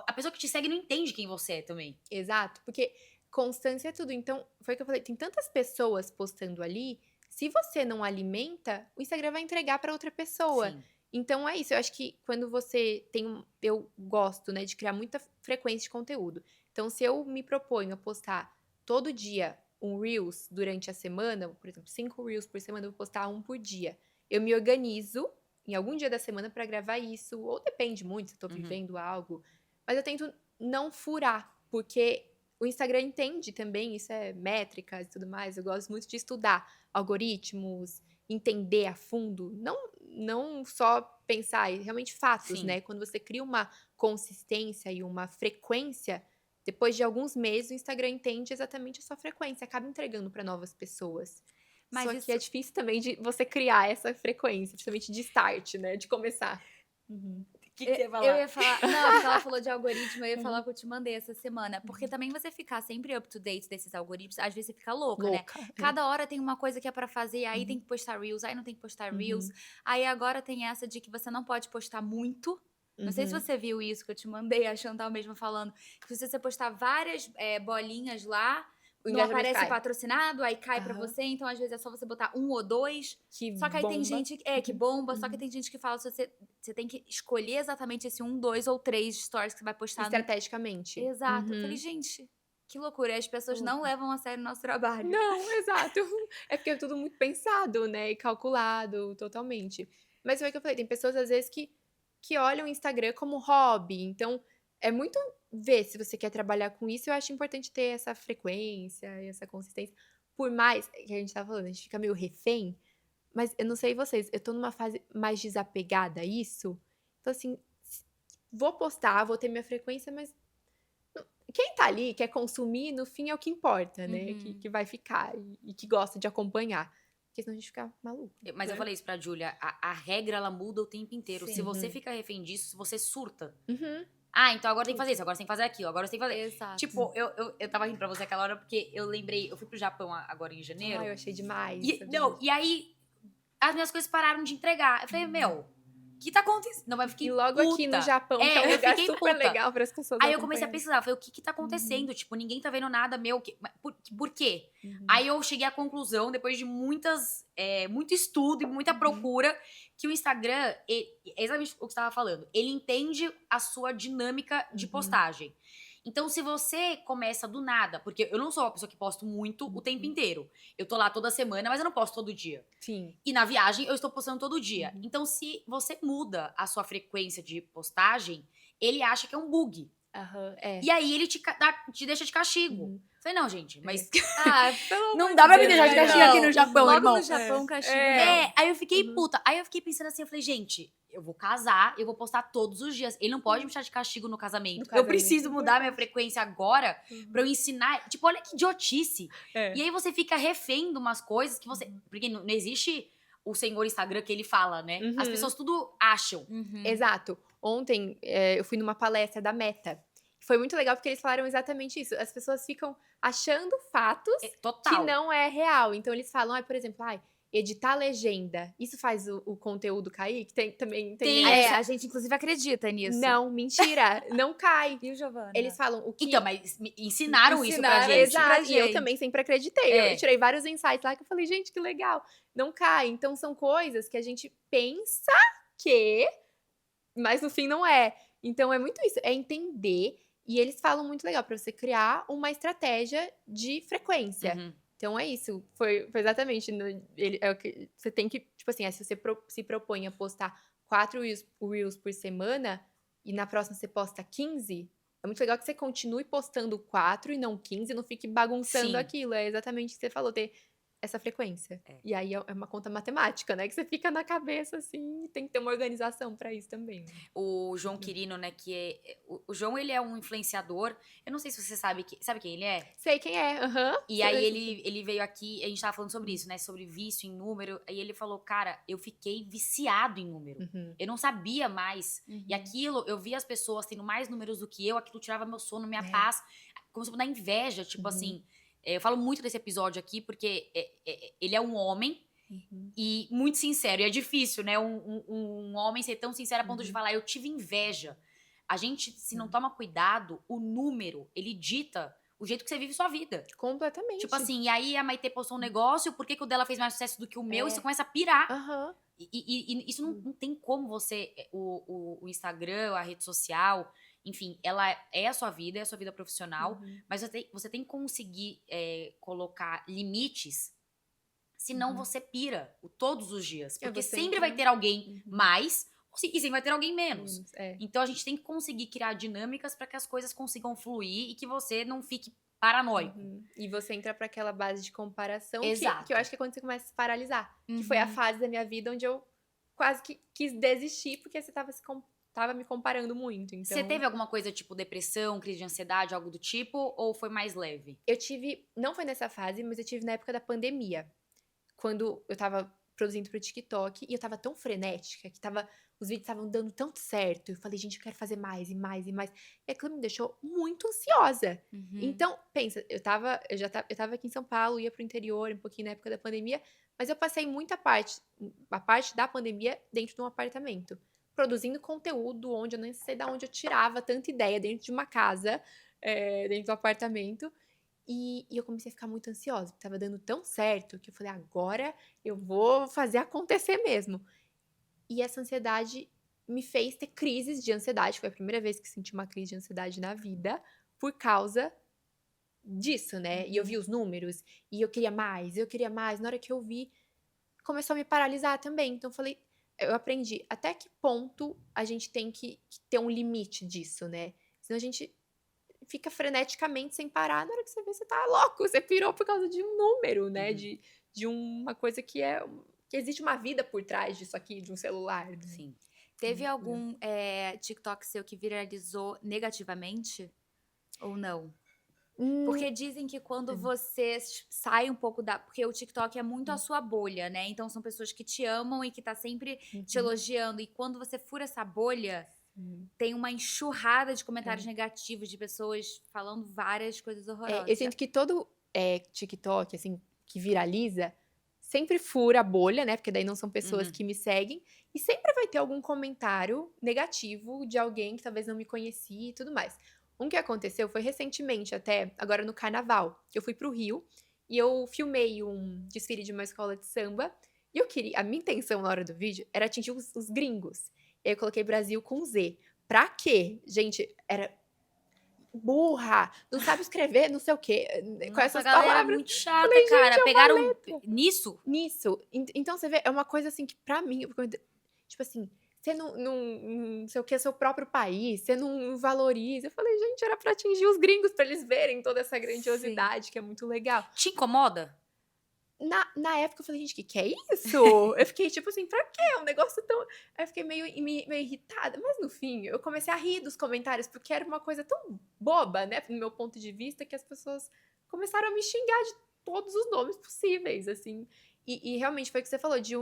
A pessoa que te segue não entende quem você é também. Exato, porque constância é tudo. Então, foi o que eu falei, tem tantas pessoas postando ali, se você não alimenta, o Instagram vai entregar pra outra pessoa. Sim. Então é isso, eu acho que quando você tem eu gosto, né, de criar muita frequência de conteúdo. Então se eu me proponho a postar todo dia um Reels durante a semana, por exemplo, 5 Reels por semana, eu vou postar um por dia. Eu me organizo em algum dia da semana pra gravar isso, ou depende muito se eu tô vivendo algo, mas eu tento não furar, porque o Instagram entende também, isso é métricas e tudo mais, eu gosto muito de estudar algoritmos, entender a fundo, não só pensar, e realmente fatos, Sim. né? Quando você cria uma consistência e uma frequência, depois de alguns meses, o Instagram entende exatamente a sua frequência, acaba entregando para novas pessoas. Mas Só isso... que é difícil também de você criar essa frequência, principalmente de start, né? De começar. O que você ia falar? Eu ia falar. Não, porque ela falou de algoritmo, eu ia falar o que eu te mandei essa semana. Porque também você ficar sempre up to date desses algoritmos, às vezes você fica louca, né? Louca. Cada hora tem uma coisa que é pra fazer, aí tem que postar Reels, aí não tem que postar Reels. Aí agora tem essa de que você não pode postar muito. Não sei se você viu isso que eu te mandei, a Chantal mesmo falando. Que se você postar várias bolinhas lá, O não engajamento aparece cai. patrocinado, aí cai pra Aham. você. Então, às vezes, é só você botar 1 ou 2. Que Só que aí tem bomba. gente que bomba, só que tem gente que fala que você tem que escolher exatamente esse 1, 2 ou 3 stories que você vai postar. Estrategicamente. Exato. Eu falei, gente, que loucura. E as pessoas não levam a sério o nosso trabalho. Não, exato. É porque é tudo muito pensado, né? E calculado totalmente. Mas foi o que eu falei, tem pessoas às vezes que olham o Instagram como hobby. Então, é muito ver se você quer trabalhar com isso. Eu acho importante ter essa frequência e essa consistência. Por mais que a gente tá falando, a gente fica meio refém. Mas eu não sei vocês, eu tô numa fase mais desapegada a isso. Então, assim, vou postar, vou ter minha frequência, mas quem tá ali, quer consumir, no fim é o que importa, né? Que vai ficar e que gosta de acompanhar. Porque senão a gente fica maluco. Mas eu falei isso pra Júlia, a regra ela muda o tempo inteiro. Se Sim. você fica refém disso, você surta. Uhum. Ah, então agora tem que fazer isso, agora tem que fazer aquilo, agora tem que fazer. Exato. Tipo, eu tava rindo pra você aquela hora porque eu lembrei, eu fui pro Japão agora em janeiro. Ai, eu achei demais. E aí as minhas coisas pararam de entregar. Eu falei, meu, o que tá acontecendo? Não, mas eu fiquei E logo aqui no puta. Japão, que é um eu lugar fiquei super puta. legal para as pessoas Aí eu comecei a acompanharem. pesquisar, falei, o que tá acontecendo? Tipo, ninguém tá vendo nada meu. Por quê? Uhum. Aí eu cheguei à conclusão, depois de muito estudo e muita procura, que o Instagram, é exatamente o que você tava falando, ele entende a sua dinâmica de postagem. Então, se você começa do nada, porque eu não sou uma pessoa que posto muito o tempo inteiro. Eu tô lá toda semana, mas eu não posto todo dia. Sim. E na viagem eu estou postando todo dia. Então, se você muda a sua frequência de postagem, ele acha que é um bug. Aham, é. E aí ele te deixa de castigo. Falei, não, gente, mas Ah, pelo não amor dá de pra me Deus, deixar de não. castigo aqui no Japão, Logo irmão. no Japão, castigo. Aí eu fiquei puta. Aí eu fiquei pensando assim, eu falei, gente, eu vou casar, eu vou postar todos os dias. Ele não pode me deixar de castigo no casamento. No Eu casamento, preciso mudar minha frequência agora pra eu ensinar. Tipo, olha que idiotice. É. E aí você fica refém de umas coisas que você... Porque não existe o senhor Instagram que ele fala, né? As pessoas tudo acham. Exato. Ontem eu fui numa palestra da Meta. Foi muito legal porque eles falaram exatamente isso. As pessoas ficam achando fatos Total. que não é real. Então eles falam, por exemplo, editar legenda. Isso faz o conteúdo cair? Que também tem A gente inclusive acredita nisso. Não, mentira. Não cai. Viu, Giovana? Eles falam o que... Então, mas ensinaram isso pra Ensinaram, gente. exato. Exato, e eu gente. também sempre acreditei. É. Eu tirei vários insights lá que eu falei, gente, que legal. Não cai. Então, são coisas que a gente pensa que, mas no fim não é. Então, é muito isso. É entender. E eles falam muito legal pra você criar uma estratégia de frequência. Então, é isso. Foi exatamente. É o que você tem que, tipo assim, se você se propõe a postar 4 Reels por semana e na próxima você posta 15... É muito legal que você continue postando 4 e não 15, não fique bagunçando Sim. aquilo. É exatamente o que você falou, ter essa frequência. E aí é uma conta matemática, né? Que você fica na cabeça, assim, e tem que ter uma organização pra isso também. Né? O João Quirino, né, que é... O João, ele é um influenciador. Eu não sei se você sabe quem ele é? Sei quem é, aham. E aí ele veio aqui, a gente tava falando sobre isso, né? Sobre vício em número. Aí ele falou, cara, eu fiquei viciado em número. Eu não sabia mais. E aquilo, eu via as pessoas tendo mais números do que eu, aquilo tirava meu sono, minha paz. Começou a me dar inveja, tipo assim. Eu falo muito desse episódio aqui, porque ele é um homem e muito sincero. E é difícil, né? Um homem ser tão sincero a ponto de falar, eu tive inveja. A gente, se não toma cuidado, o número, ele dita o jeito que você vive sua vida. Completamente. Tipo assim, e aí a Maitê postou um negócio, por que o dela fez mais sucesso do que o meu? E você começa a pirar. E isso não tem como você. O Instagram, a rede social, enfim, ela é a sua vida profissional, mas você tem que conseguir colocar limites, senão você pira todos os dias. Porque você sempre entra- vai ter alguém mais e sempre vai ter alguém menos. É. Então a gente tem que conseguir criar dinâmicas para que as coisas consigam fluir e que você não fique paranoico. E você entra pra aquela base de comparação Exato. que eu acho que é quando você começa a se paralisar. Que foi a fase da minha vida onde eu quase que quis desistir porque você tava me comparando muito. Então, Você teve alguma coisa tipo depressão, crise de ansiedade, algo do tipo? Ou foi mais leve? eu tive, não foi nessa fase, mas eu tive na época da pandemia. Quando eu tava produzindo pro TikTok e eu tava tão frenética que os vídeos estavam dando tanto certo. Eu falei, gente, eu quero fazer mais e mais e mais. E aquilo me deixou muito ansiosa. Então, pensa, eu tava aqui em São Paulo, ia pro interior um pouquinho na época da pandemia, mas eu passei a parte da pandemia dentro de um apartamento, produzindo conteúdo onde eu nem sei de onde eu tirava tanta ideia dentro de uma casa, dentro do apartamento. E eu comecei a ficar muito ansiosa, porque tava dando tão certo que eu falei, agora eu vou fazer acontecer mesmo. E essa ansiedade me fez ter crises de ansiedade. Foi a primeira vez que senti uma crise de ansiedade na vida por causa disso, né? E eu vi os números e eu queria mais, eu queria mais. Na hora que eu vi, começou a me paralisar também. Então eu aprendi até que ponto a gente tem que ter um limite disso, né? Senão a gente fica freneticamente sem parar. Na hora que você vê, você tá louco, você pirou por causa de um número, né? De uma coisa que existe uma vida por trás disso aqui, de um celular. Né? Sim. Teve algum TikTok seu que viralizou negativamente? Ou não? Porque dizem que quando você sai um pouco da... Porque o TikTok é muito a sua bolha, né? Então são pessoas que te amam e que tá sempre te elogiando. E quando você fura essa bolha, tem uma enxurrada de comentários negativos de pessoas falando várias coisas horrorosas. Eu sinto que todo TikTok, assim, que viraliza, sempre fura a bolha, né? Porque daí não são pessoas que me seguem. E sempre vai ter algum comentário negativo de alguém que talvez não me conhecia e tudo mais. Um que aconteceu foi recentemente, até agora no carnaval. Eu fui pro Rio e eu filmei um desfile de uma escola de samba. E a minha intenção na hora do vídeo era atingir os gringos. E aí eu coloquei Brasil com Z. Pra quê? Gente, era burra, não sabe escrever, não sei o quê. Com Nossa, essas a galera palavras. é muito chata, Falei, cara. gente, é uma Pegaram nisso? Nisso. Então você vê, é uma coisa assim que pra mim, tipo assim, você não sei o que, é seu próprio país, você não valoriza. Eu falei, gente, era pra atingir os gringos, pra eles verem toda essa grandiosidade, que é muito legal. Te incomoda? Na época eu falei, gente, que é isso? Eu fiquei tipo assim, pra quê? Um negócio tão... Aí eu fiquei meio irritada. Mas no fim, eu comecei a rir dos comentários, porque era uma coisa tão boba, né? No meu ponto de vista, que as pessoas começaram a me xingar de todos os nomes possíveis, assim. E realmente foi o que você falou, de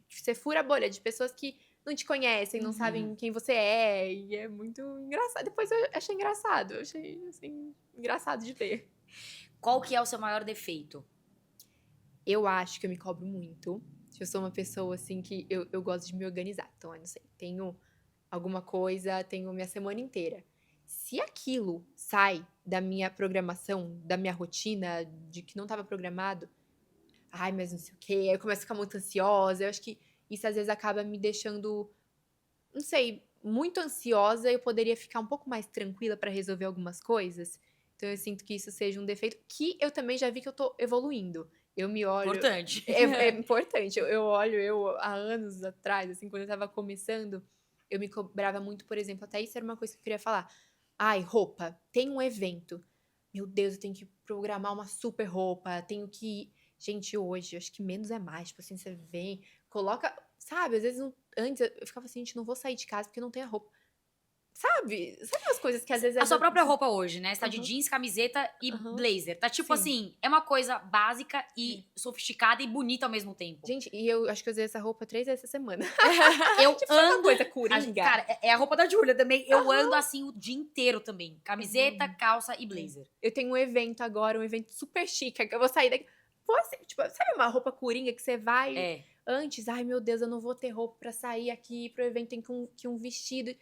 você fura a bolha de pessoas que não te conhecem, não sabem quem você é. E é muito engraçado. Depois eu achei engraçado. Eu achei, assim, engraçado de ver. Qual que é o seu maior defeito? Eu acho que eu me cobro muito. Eu sou uma pessoa, assim, que eu gosto de me organizar. Então, eu não sei, tenho alguma coisa, tenho minha semana inteira. Se aquilo sai da minha programação, da minha rotina, de que não estava programado, ai, mas não sei o quê, aí eu começo a ficar muito ansiosa. Eu acho que isso, às vezes, acaba me deixando, não sei, muito ansiosa. Eu poderia ficar um pouco mais tranquila para resolver algumas coisas. Então, eu sinto que isso seja um defeito que eu também já vi que eu tô evoluindo. Eu me olho... Importante. É importante. Eu olho, há anos atrás, assim, quando eu tava começando, eu me cobrava muito, por exemplo, até isso era uma coisa que eu queria falar. Ai, roupa. Tem um evento. Meu Deus, eu tenho que programar uma super roupa. Tenho que... Gente, hoje, acho que menos é mais. Tipo assim, você vem, coloca... Sabe, às vezes, antes eu ficava assim, gente, não vou sair de casa porque não tem a roupa. Sabe umas coisas que às vezes... A sua própria roupa hoje, né? Você tá de Uhum. jeans, camiseta e Uhum. blazer. Tá tipo Sim. assim, é uma coisa básica e sofisticada e bonita ao mesmo tempo. Gente, e eu acho que eu usei essa roupa 3 vezes essa semana. Eu Tipo, sabe uma ando... coisa coringa? Cara, é a roupa da Júlia também. Eu ando assim o dia inteiro também. Camiseta, calça e blazer. Eu tenho um evento agora, um evento super chique, que eu vou sair daqui. Pô, assim, tipo, sabe uma roupa coringa que você vai antes? Ai, meu Deus, eu não vou ter roupa pra sair aqui pro evento, tem que um vestido.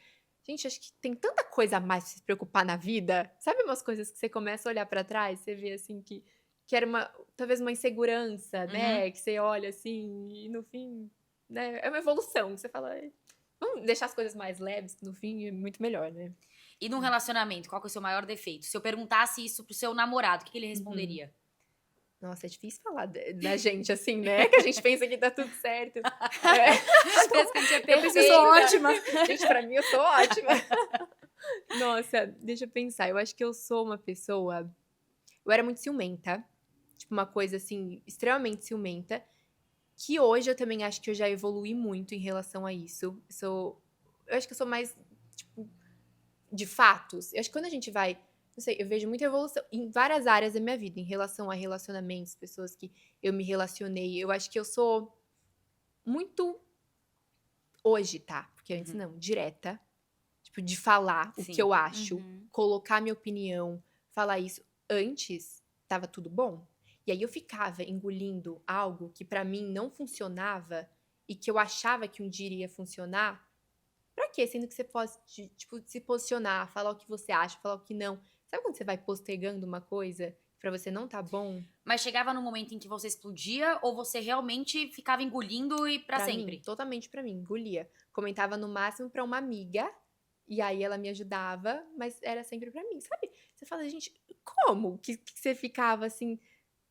Gente, acho que tem tanta coisa a mais pra se preocupar na vida. Sabe umas coisas que você começa a olhar pra trás, você vê assim que era talvez uma insegurança, né? Que você olha assim e no fim né? É uma evolução. Você fala, vamos deixar as coisas mais leves, que no fim é muito melhor, né? E num relacionamento, qual que é o seu maior defeito? Se eu perguntasse isso pro seu namorado, o que ele responderia? Nossa, é difícil falar da gente assim, né? Que a gente pensa que tá tudo certo. É. Pensa que a gente é Eu penso que eu perfeita. sou ótima. Gente, pra mim, eu sou ótima. Nossa, deixa eu pensar. Eu acho que eu sou uma pessoa... Eu era muito ciumenta. Tipo, uma coisa, assim, extremamente ciumenta. Que hoje eu também acho que eu já evoluí muito em relação a isso. Eu acho que eu sou mais, tipo, de fatos. Eu acho que quando a gente vai... Não sei, eu vejo muita evolução em várias áreas da minha vida. Em relação a relacionamentos, pessoas que eu me relacionei. Eu acho que eu sou muito... Hoje, tá? Porque antes não. Direta. Tipo, de falar o Sim. que eu acho. Uhum. Colocar minha opinião. Falar isso. Antes, tava tudo bom. E aí eu ficava engolindo algo que pra mim não funcionava e que eu achava que um dia iria funcionar. Pra quê? Sendo que você pode, tipo, se posicionar, falar o que você acha, falar o que não. Sabe quando você vai postergando uma coisa pra você não tá bom? Mas chegava num momento em que você explodia ou você realmente ficava engolindo e pra sempre? Mim, totalmente pra mim, engolia. Comentava no máximo pra uma amiga e aí ela me ajudava, mas era sempre pra mim, sabe? Você fala, gente, como que você ficava assim?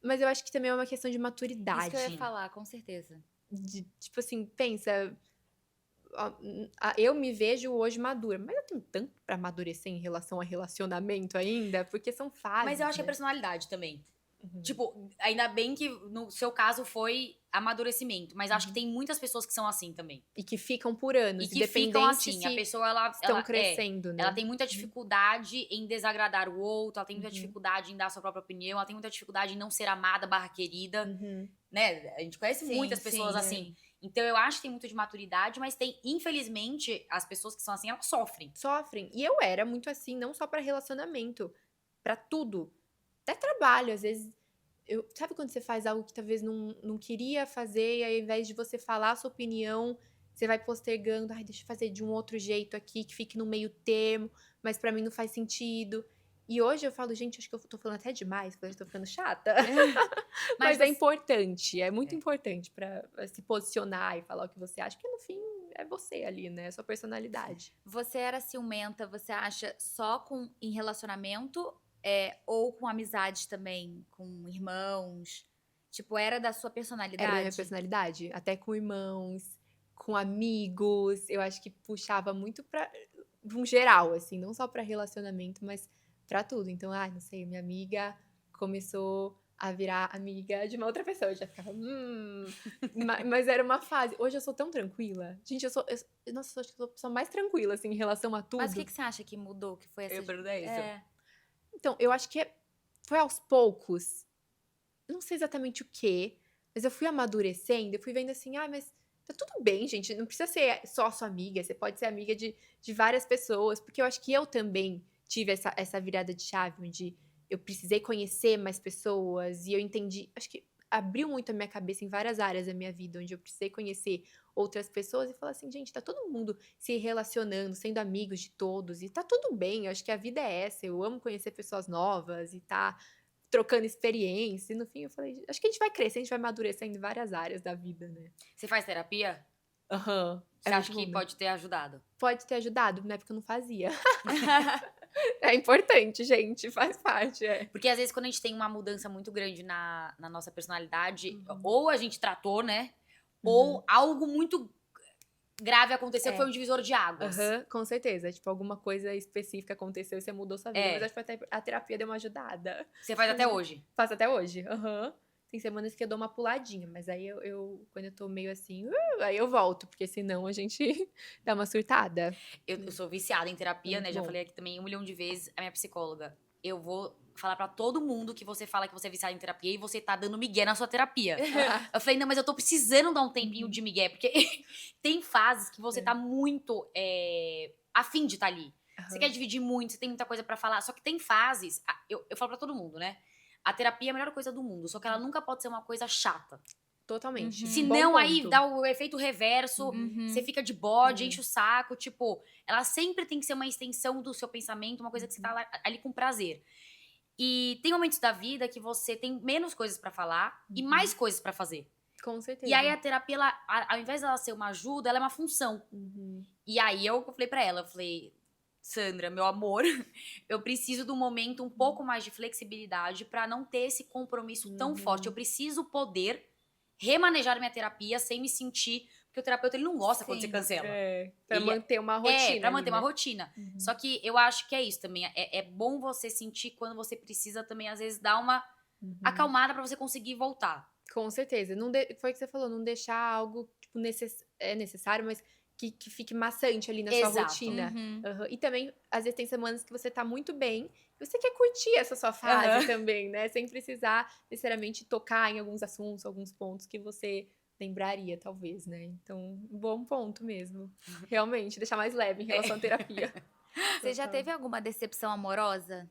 Mas eu acho que também é uma questão de maturidade. Isso que eu ia falar, com certeza. Tipo assim, pensa, eu me vejo hoje madura, mas eu tenho tanto pra amadurecer em relação a relacionamento ainda, porque são fases. Mas eu acho que é né? personalidade também. Uhum. Tipo, ainda bem que no seu caso foi amadurecimento, mas acho que tem muitas pessoas que são assim também. E que ficam por anos, E que ficam independente assim, se a pessoa ela estão crescendo, né? ela tem muita dificuldade em desagradar o outro, ela tem muita Uhum. dificuldade em dar a sua própria opinião, ela tem muita dificuldade em não ser amada barra querida, Uhum. né? A gente conhece Sim, muitas pessoas sim, assim. Então eu acho que tem muito de maturidade, mas tem, infelizmente, as pessoas que são assim, elas sofrem. Sofrem. E eu era muito assim, não só pra relacionamento, pra tudo. Até trabalho, às vezes. Sabe quando você faz algo que talvez não queria fazer, e aí, ao invés de você falar a sua opinião, você vai postergando. Ai, deixa eu fazer de um outro jeito aqui, que fique no meio termo, mas pra mim não faz sentido. E hoje eu falo, gente, acho que eu tô falando até demais, porque eu tô ficando chata. Mas é importante, é muito importante pra se posicionar e falar o que você acha, porque no fim é você ali, né? É sua personalidade. Você era ciumenta, você acha, só em relacionamento ou com amizades também, com irmãos? Tipo, era da sua personalidade? Era da minha personalidade, até com irmãos, com amigos. Eu acho que puxava muito pra um geral, assim, não só pra relacionamento, mas pra tudo. Então, não sei, minha amiga começou a virar amiga de uma outra pessoa. Eu já ficava, mas era uma fase. Hoje eu sou tão tranquila. Gente, nossa, eu acho que eu sou a pessoa mais tranquila, assim, em relação a tudo. Mas o que você acha que mudou? Que foi essa... Eu perguntei isso. Então, eu acho que foi aos poucos. Não sei exatamente o quê, mas eu fui amadurecendo, eu fui vendo assim, mas tá tudo bem, gente. Não precisa ser só sua amiga, você pode ser amiga de várias pessoas, porque eu acho que eu também tive essa virada de chave, onde eu precisei conhecer mais pessoas e eu entendi, acho que abriu muito a minha cabeça em várias áreas da minha vida, onde eu precisei conhecer outras pessoas e falar assim, gente, tá todo mundo se relacionando, sendo amigos de todos, e tá tudo bem, eu acho que a vida é essa, eu amo conhecer pessoas novas e tá trocando experiência, e no fim eu falei, acho que a gente vai crescer, a gente vai amadurecendo em várias áreas da vida, né? Você faz terapia? Aham. Você acha que pode ter ajudado? Pode ter ajudado, na época eu não fazia. É importante, gente, faz parte, Porque às vezes quando a gente tem uma mudança muito grande na nossa personalidade, ou a gente tratou, né? Ou algo muito grave aconteceu, que foi um divisor de águas. Com certeza. Tipo, alguma coisa específica aconteceu e você mudou sua vida. Mas acho que até a terapia deu uma ajudada. Você faz até hoje? Faço até hoje. Tem semanas que eu dou uma puladinha, mas aí quando eu tô meio assim, aí eu volto, porque senão a gente dá uma surtada. Eu sou viciada em terapia, né? Já falei aqui também 1 milhão de vezes. A minha psicóloga, eu vou falar pra todo mundo que você fala que você é viciada em terapia e você tá dando migué na sua terapia. Eu falei, não, mas eu tô precisando dar um tempinho de migué, porque tem fases que você tá muito afim de estar ali. Você quer dividir muito, você tem muita coisa pra falar, só que tem fases, eu falo pra todo mundo, né? A terapia é a melhor coisa do mundo, só que ela nunca pode ser uma coisa chata. Totalmente. Senão, aí dá o efeito reverso, você fica de bode, enche o saco. Tipo, ela sempre tem que ser uma extensão do seu pensamento, uma coisa que você tá ali com prazer. E tem momentos da vida que você tem menos coisas pra falar e mais coisas pra fazer. Com certeza. E aí a terapia, ao invés dela ser uma ajuda, ela é uma função. Uhum. E aí eu falei pra ela, eu falei, Sandra, meu amor, eu preciso de um momento um pouco mais de flexibilidade pra não ter esse compromisso tão forte. Eu preciso poder remanejar minha terapia sem me sentir... Porque o terapeuta, ele não gosta quando você Sim. cancela. Pra Ele manter uma rotina. Pra ali, manter né? uma rotina. Só que eu acho que é isso também. É bom você sentir quando você precisa também, às vezes, dar uma acalmada pra você conseguir voltar. Com certeza. Foi o que você falou, não deixar algo, tipo, necessário, mas que fique maçante ali na sua Exato. rotina. Uhum. Aham. E também, às vezes, tem semanas que você tá muito bem e você quer curtir essa sua fase Aham. também, né? Sem precisar necessariamente tocar em alguns assuntos, alguns pontos que você lembraria, talvez, né? Então, bom ponto mesmo. Realmente, deixar mais leve em relação à terapia. Você já teve alguma decepção amorosa?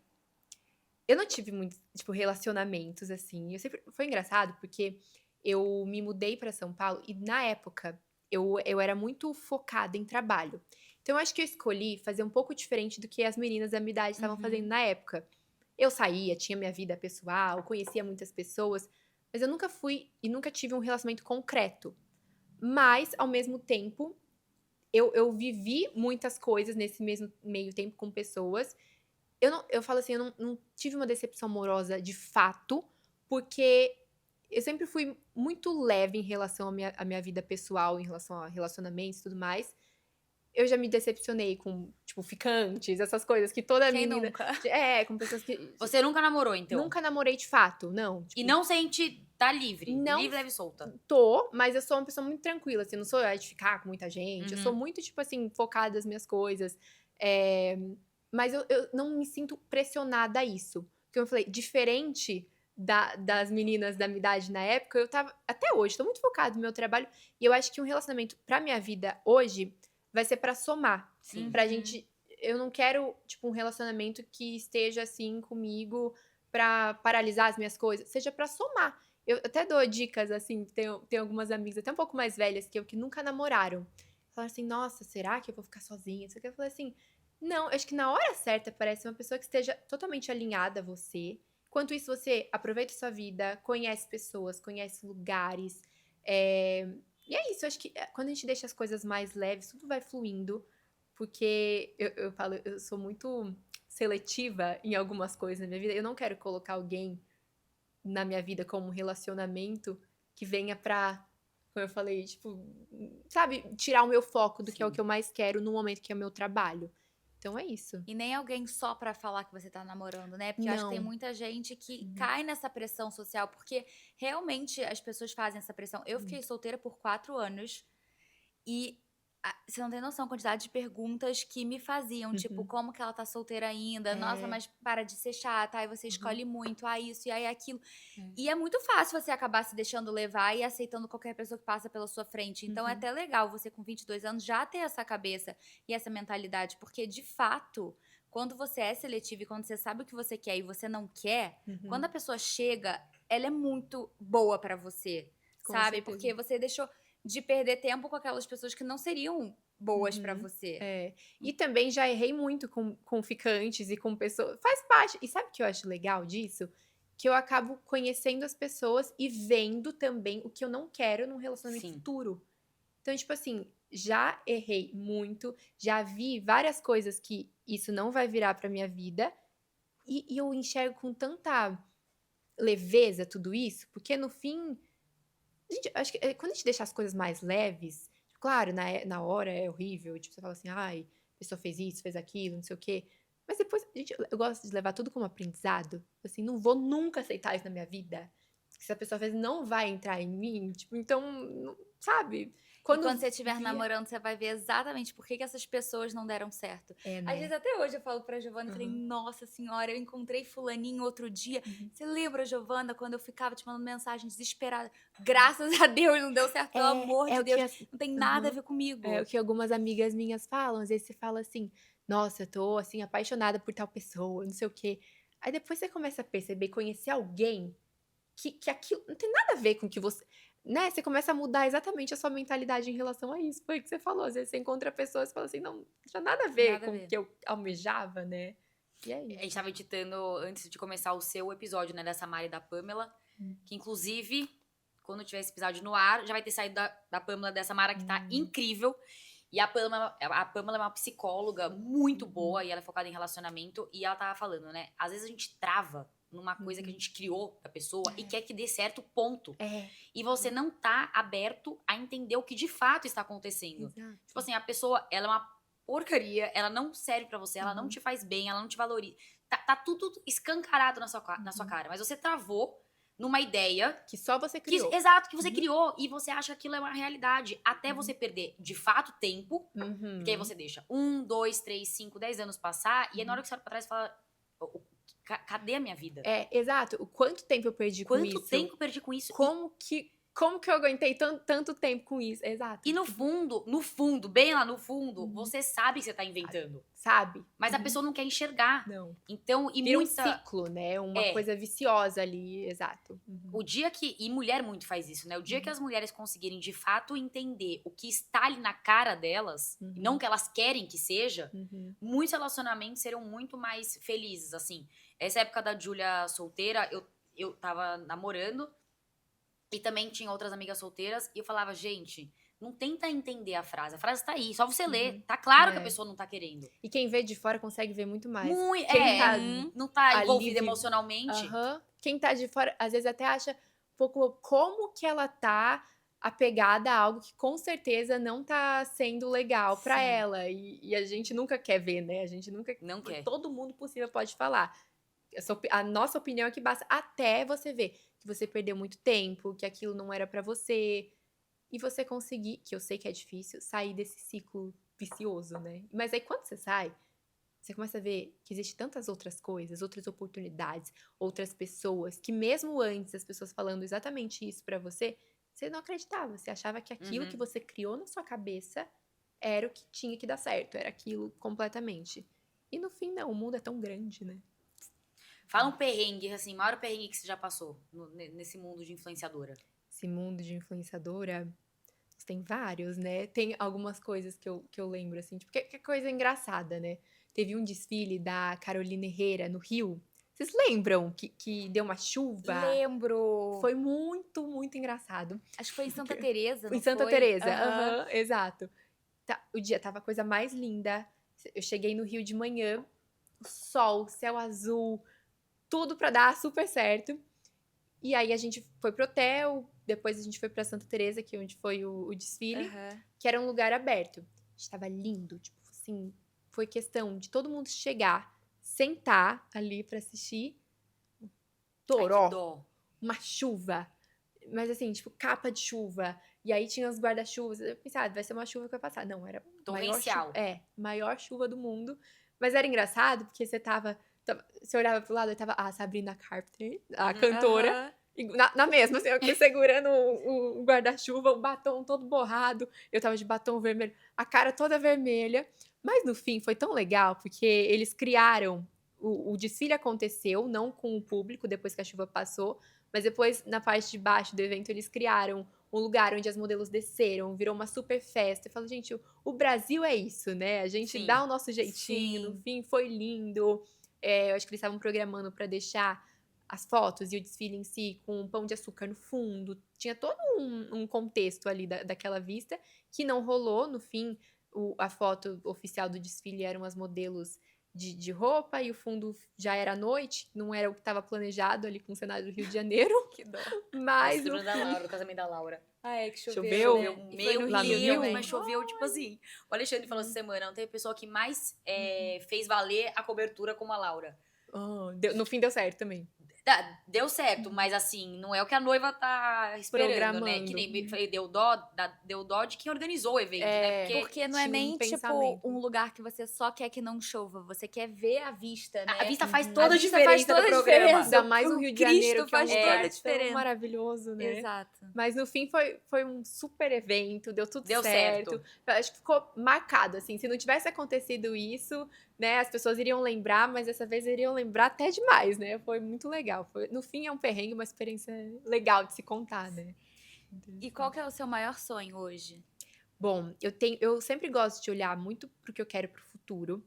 Eu não tive muitos, tipo, relacionamentos, assim. Foi engraçado, porque eu me mudei pra São Paulo e, na época, eu era muito focada em trabalho. Então, eu acho que eu escolhi fazer um pouco diferente do que as meninas da minha idade estavam fazendo na época. Eu saía, tinha minha vida pessoal, conhecia muitas pessoas, mas eu nunca fui e nunca tive um relacionamento concreto. Mas, ao mesmo tempo, eu vivi muitas coisas nesse mesmo meio tempo com pessoas. Eu falo assim, eu não tive uma decepção amorosa de fato, porque eu sempre fui muito leve em relação à minha vida pessoal, em relação a relacionamentos e tudo mais. Eu já me decepcionei com, tipo, ficantes, essas coisas que toda Quem menina. nunca? Com pessoas que. Você nunca namorou, então? Nunca namorei de fato, não. E Tipo, não sente... Tá livre. Não. Livre, leve e solta. mas eu sou uma pessoa muito tranquila, assim, não sou de ficar com muita gente. Eu sou muito, tipo assim, focada nas minhas coisas. Mas eu não me sinto pressionada a isso. Porque eu falei, diferente das meninas da minha idade na época, eu tava. Até hoje, tô muito focada no meu trabalho. E eu acho que um relacionamento pra minha vida hoje vai ser pra somar. Sim. Pra gente. Eu não quero, tipo, um relacionamento que esteja assim comigo pra paralisar as minhas coisas. Seja pra somar. Eu até dou dicas, assim, tem algumas amigas até um pouco mais velhas que nunca namoraram. Falaram assim, nossa, será que eu vou ficar sozinha? Isso aqui. Eu falei assim, não, acho que na hora certa parece uma pessoa que esteja totalmente alinhada a você. Enquanto isso, você aproveita sua vida, conhece pessoas, conhece lugares. E é isso, acho que quando a gente deixa as coisas mais leves, tudo vai fluindo. Porque eu falo, eu sou muito seletiva em algumas coisas na minha vida. Eu não quero colocar alguém na minha vida como um relacionamento que venha pra, como eu falei, tipo, sabe, tirar o meu foco do que é o que eu mais quero no momento que é o meu trabalho. Então é isso. E nem alguém só pra falar que você tá namorando, né? Porque eu acho que tem Não. muita gente que cai nessa pressão social, porque realmente as pessoas fazem essa pressão. Eu fiquei solteira por 4 anos e você não tem noção a quantidade de perguntas que me faziam, tipo, como que ela tá solteira ainda? Nossa, mas para de ser chata, aí você escolhe muito, isso e aí aquilo. E é muito fácil você acabar se deixando levar e aceitando qualquer pessoa que passa pela sua frente. Então é até legal você com 22 anos já ter essa cabeça e essa mentalidade, porque de fato, quando você é seletivo e quando você sabe o que você quer e você não quer, quando a pessoa chega, ela é muito boa pra você, Com sabe? certeza. Porque você deixou de perder tempo com aquelas pessoas que não seriam boas pra você. E também já errei muito com ficantes e com pessoas. Faz parte. E sabe o que eu acho legal disso? Que eu acabo conhecendo as pessoas e vendo também o que eu não quero num relacionamento Sim. futuro. Então, tipo assim, já errei muito, já vi várias coisas que isso não vai virar pra minha vida. E eu enxergo com tanta leveza tudo isso, porque no fim. Acho que quando a gente deixa as coisas mais leves, claro, na hora é horrível, tipo, você fala assim, ai, a pessoa fez isso, fez aquilo, não sei o quê. Mas depois, eu gosto de levar tudo como aprendizado. Assim, não vou nunca aceitar isso na minha vida. Que se a pessoa fez, não vai entrar em mim. Tipo, então, sabe? E quando você estiver namorando, você vai ver exatamente por que essas pessoas não deram certo. né? Às vezes, até hoje, eu falo pra Giovana, eu falei, nossa senhora, eu encontrei fulaninho outro dia. Você lembra, Giovana, quando eu ficava te mandando mensagem desesperada? Graças a Deus, não deu certo, pelo amor de Deus. Não tem nada a ver comigo. É o que algumas amigas minhas falam. Às vezes você fala assim, nossa, eu tô, assim, apaixonada por tal pessoa, não sei o quê. Aí depois você começa a perceber, conhecer alguém que aquilo não tem nada a ver com o que você... Né? Você começa a mudar exatamente a sua mentalidade em relação a isso. Foi o que você falou. Às vezes você encontra pessoas e fala assim, não tinha nada a ver Nada a com ver. o que eu almejava, né? E é A isso. gente tava editando, antes de começar o seu episódio, né, da Samara e da Pamela, que inclusive, quando tiver esse episódio no ar, já vai ter saído da Pamela dessa Mara, que tá incrível. E a Pamela é uma psicóloga muito boa, e ela é focada em relacionamento. E ela tava falando, né? Às vezes a gente trava numa coisa que a gente criou da pessoa e quer que dê certo, ponto. E você não tá aberto a entender o que de fato está acontecendo. Exato. Tipo assim, a pessoa, ela é uma porcaria, ela não serve pra você, ela não te faz bem, ela não te valoriza. Tá tudo escancarado na sua cara. Mas você travou numa ideia Que só você criou. exato, que você criou. E você acha que aquilo é uma realidade. Até você perder, de fato, tempo. Porque aí você deixa 1, 2, 3, 5, 10 anos passar. E aí na hora que você olha pra trás, você fala... Cadê a minha vida? Exato. O quanto tempo eu perdi com isso? Quanto tempo eu perdi com isso? Como que eu aguentei tanto tempo com isso? Exato. E no fundo, bem lá no fundo, você sabe que você tá inventando. Sabe? Mas a pessoa não quer enxergar. Não. Então, e Vira um muita... ciclo, né? Uma coisa viciosa ali, exato. O dia que... E mulher muito faz isso, né? O dia que as mulheres conseguirem, de fato, entender o que está ali na cara delas, e não o que elas querem que seja, muitos relacionamentos serão muito mais felizes, assim. Essa época da Júlia solteira, eu tava namorando, e também tinha outras amigas solteiras, e eu falava, gente, não tenta entender a frase tá aí, só você ler. Tá claro que a pessoa não tá querendo. E quem vê de fora consegue ver muito mais. Não tá envolvida ali emocionalmente. Quem tá de fora, às vezes até acha um pouco como que ela tá apegada a algo que com certeza não tá sendo legal pra ela. E a gente nunca quer ver, né? A gente nunca... Não quer. Todo mundo possível pode falar. A nossa opinião é que basta até você ver que você perdeu muito tempo, que aquilo não era pra você, e você conseguir, que eu sei que é difícil, sair desse ciclo vicioso, né? Mas aí quando você sai, você começa a ver que existe tantas outras coisas, outras oportunidades, outras pessoas, que mesmo antes as pessoas falando exatamente isso pra você, você não acreditava, você achava que aquilo que você criou na sua cabeça era o que tinha que dar certo, era aquilo completamente. E no fim, não, o mundo é tão grande, né? Fala um perrengue, assim, maior perrengue que você já passou nesse mundo de influenciadora. Esse mundo de influenciadora, tem vários, né? Tem algumas coisas que eu lembro, assim, tipo, que é coisa engraçada, né? Teve um desfile da Carolina Herrera no Rio. Vocês lembram que deu uma chuva? Lembro. Foi muito, muito engraçado. Acho que foi em Santa Teresa, não Em Santa foi? Teresa, exato. O dia tava a coisa mais linda. Eu cheguei no Rio de manhã, sol, céu azul, tudo pra dar super certo. E aí a gente foi pro hotel, depois a gente foi pra Santa Teresa, que é onde foi o desfile, que era um lugar aberto. Estava lindo, tipo assim, foi questão de todo mundo chegar, sentar ali pra assistir. Toró, uma chuva, mas assim, tipo, capa de chuva. E aí tinha os guarda-chuvas. Eu pensei, vai ser uma chuva que vai passar. Não, era torrencial. Maior chuva do mundo. Mas era engraçado, porque você olhava pro lado e tava a Sabrina Carpenter, a cantora, e na mesma, assim, eu segurando o guarda-chuva, o batom todo borrado, eu tava de batom vermelho, a cara toda vermelha. Mas no fim foi tão legal, porque eles criaram, o desfile aconteceu, não com o público, depois que a chuva passou, mas depois, na parte de baixo do evento, eles criaram um lugar onde as modelos desceram, virou uma super festa. Eu falo, gente, o Brasil é isso, né? A gente dá o nosso jeitinho, no fim foi lindo. Eu acho que eles estavam programando para deixar as fotos e o desfile em si com um pão de açúcar no fundo. Tinha todo um contexto ali daquela vista que não rolou. No fim, a foto oficial do desfile eram as modelos de roupa e o fundo já era noite, não era o que estava planejado ali com o cenário do Rio de Janeiro. Que dó. Mas da Laura, o casamento da Laura. É que Choveu? Meu lá no Rio, Rio? mas choveu, tipo assim. O Alexandre falou essa semana, não teve pessoa que mais fez valer a cobertura como a Laura. No fim deu certo também. Deu certo, mas assim, não é o que a noiva tá esperando, né? Que nem deu dó de quem organizou o evento, né? Porque não é nem, tipo, um lugar que você só quer que não chova. Você quer ver a vista, né? A vista faz toda a vista diferença faz toda do a programa. diferença. Ainda mais no Rio de Janeiro, que faz é um toda a lugar diferença. tão maravilhoso, né? Exato. Mas no fim foi um super evento, deu tudo Deu certo. certo. Eu acho que ficou marcado, assim. Se não tivesse acontecido isso, né, as pessoas iriam lembrar, mas dessa vez iriam lembrar até demais, né? Foi muito legal. No fim é um perrengue, uma experiência legal de se contar, né? E qual que é o seu maior sonho hoje? Bom, eu sempre gosto de olhar muito pro que eu quero pro futuro.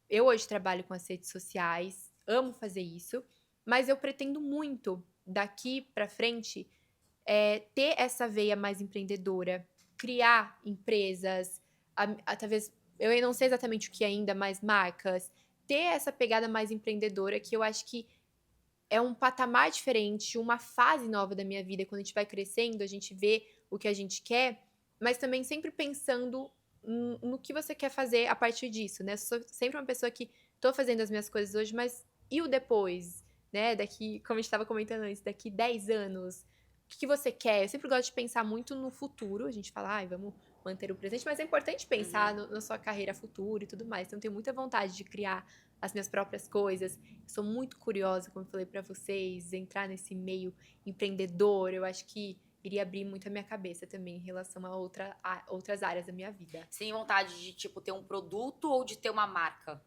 Eu hoje trabalho com as redes sociais, amo fazer isso, mas eu pretendo muito, daqui pra frente, ter essa veia mais empreendedora, criar empresas, talvez, eu não sei exatamente o que ainda, mas marcas, ter essa pegada mais empreendedora, que eu acho que é um patamar diferente, uma fase nova da minha vida. Quando a gente vai crescendo, a gente vê o que a gente quer, mas também sempre pensando no que você quer fazer a partir disso, né? Eu sou sempre uma pessoa que tô fazendo as minhas coisas hoje, mas e o depois, né? Daqui, como a gente estava comentando antes, daqui 10 anos, o que você quer? Eu sempre gosto de pensar muito no futuro. A gente fala, ai, vamos manter o presente, mas é importante pensar na sua carreira futura e tudo mais. Então, eu tenho muita vontade de criar as minhas próprias coisas. Sou muito curiosa, como eu falei pra vocês, entrar nesse meio empreendedor. Eu acho que iria abrir muito a minha cabeça também em relação a outras áreas da minha vida. Você tem vontade de, tipo, ter um produto ou de ter uma marca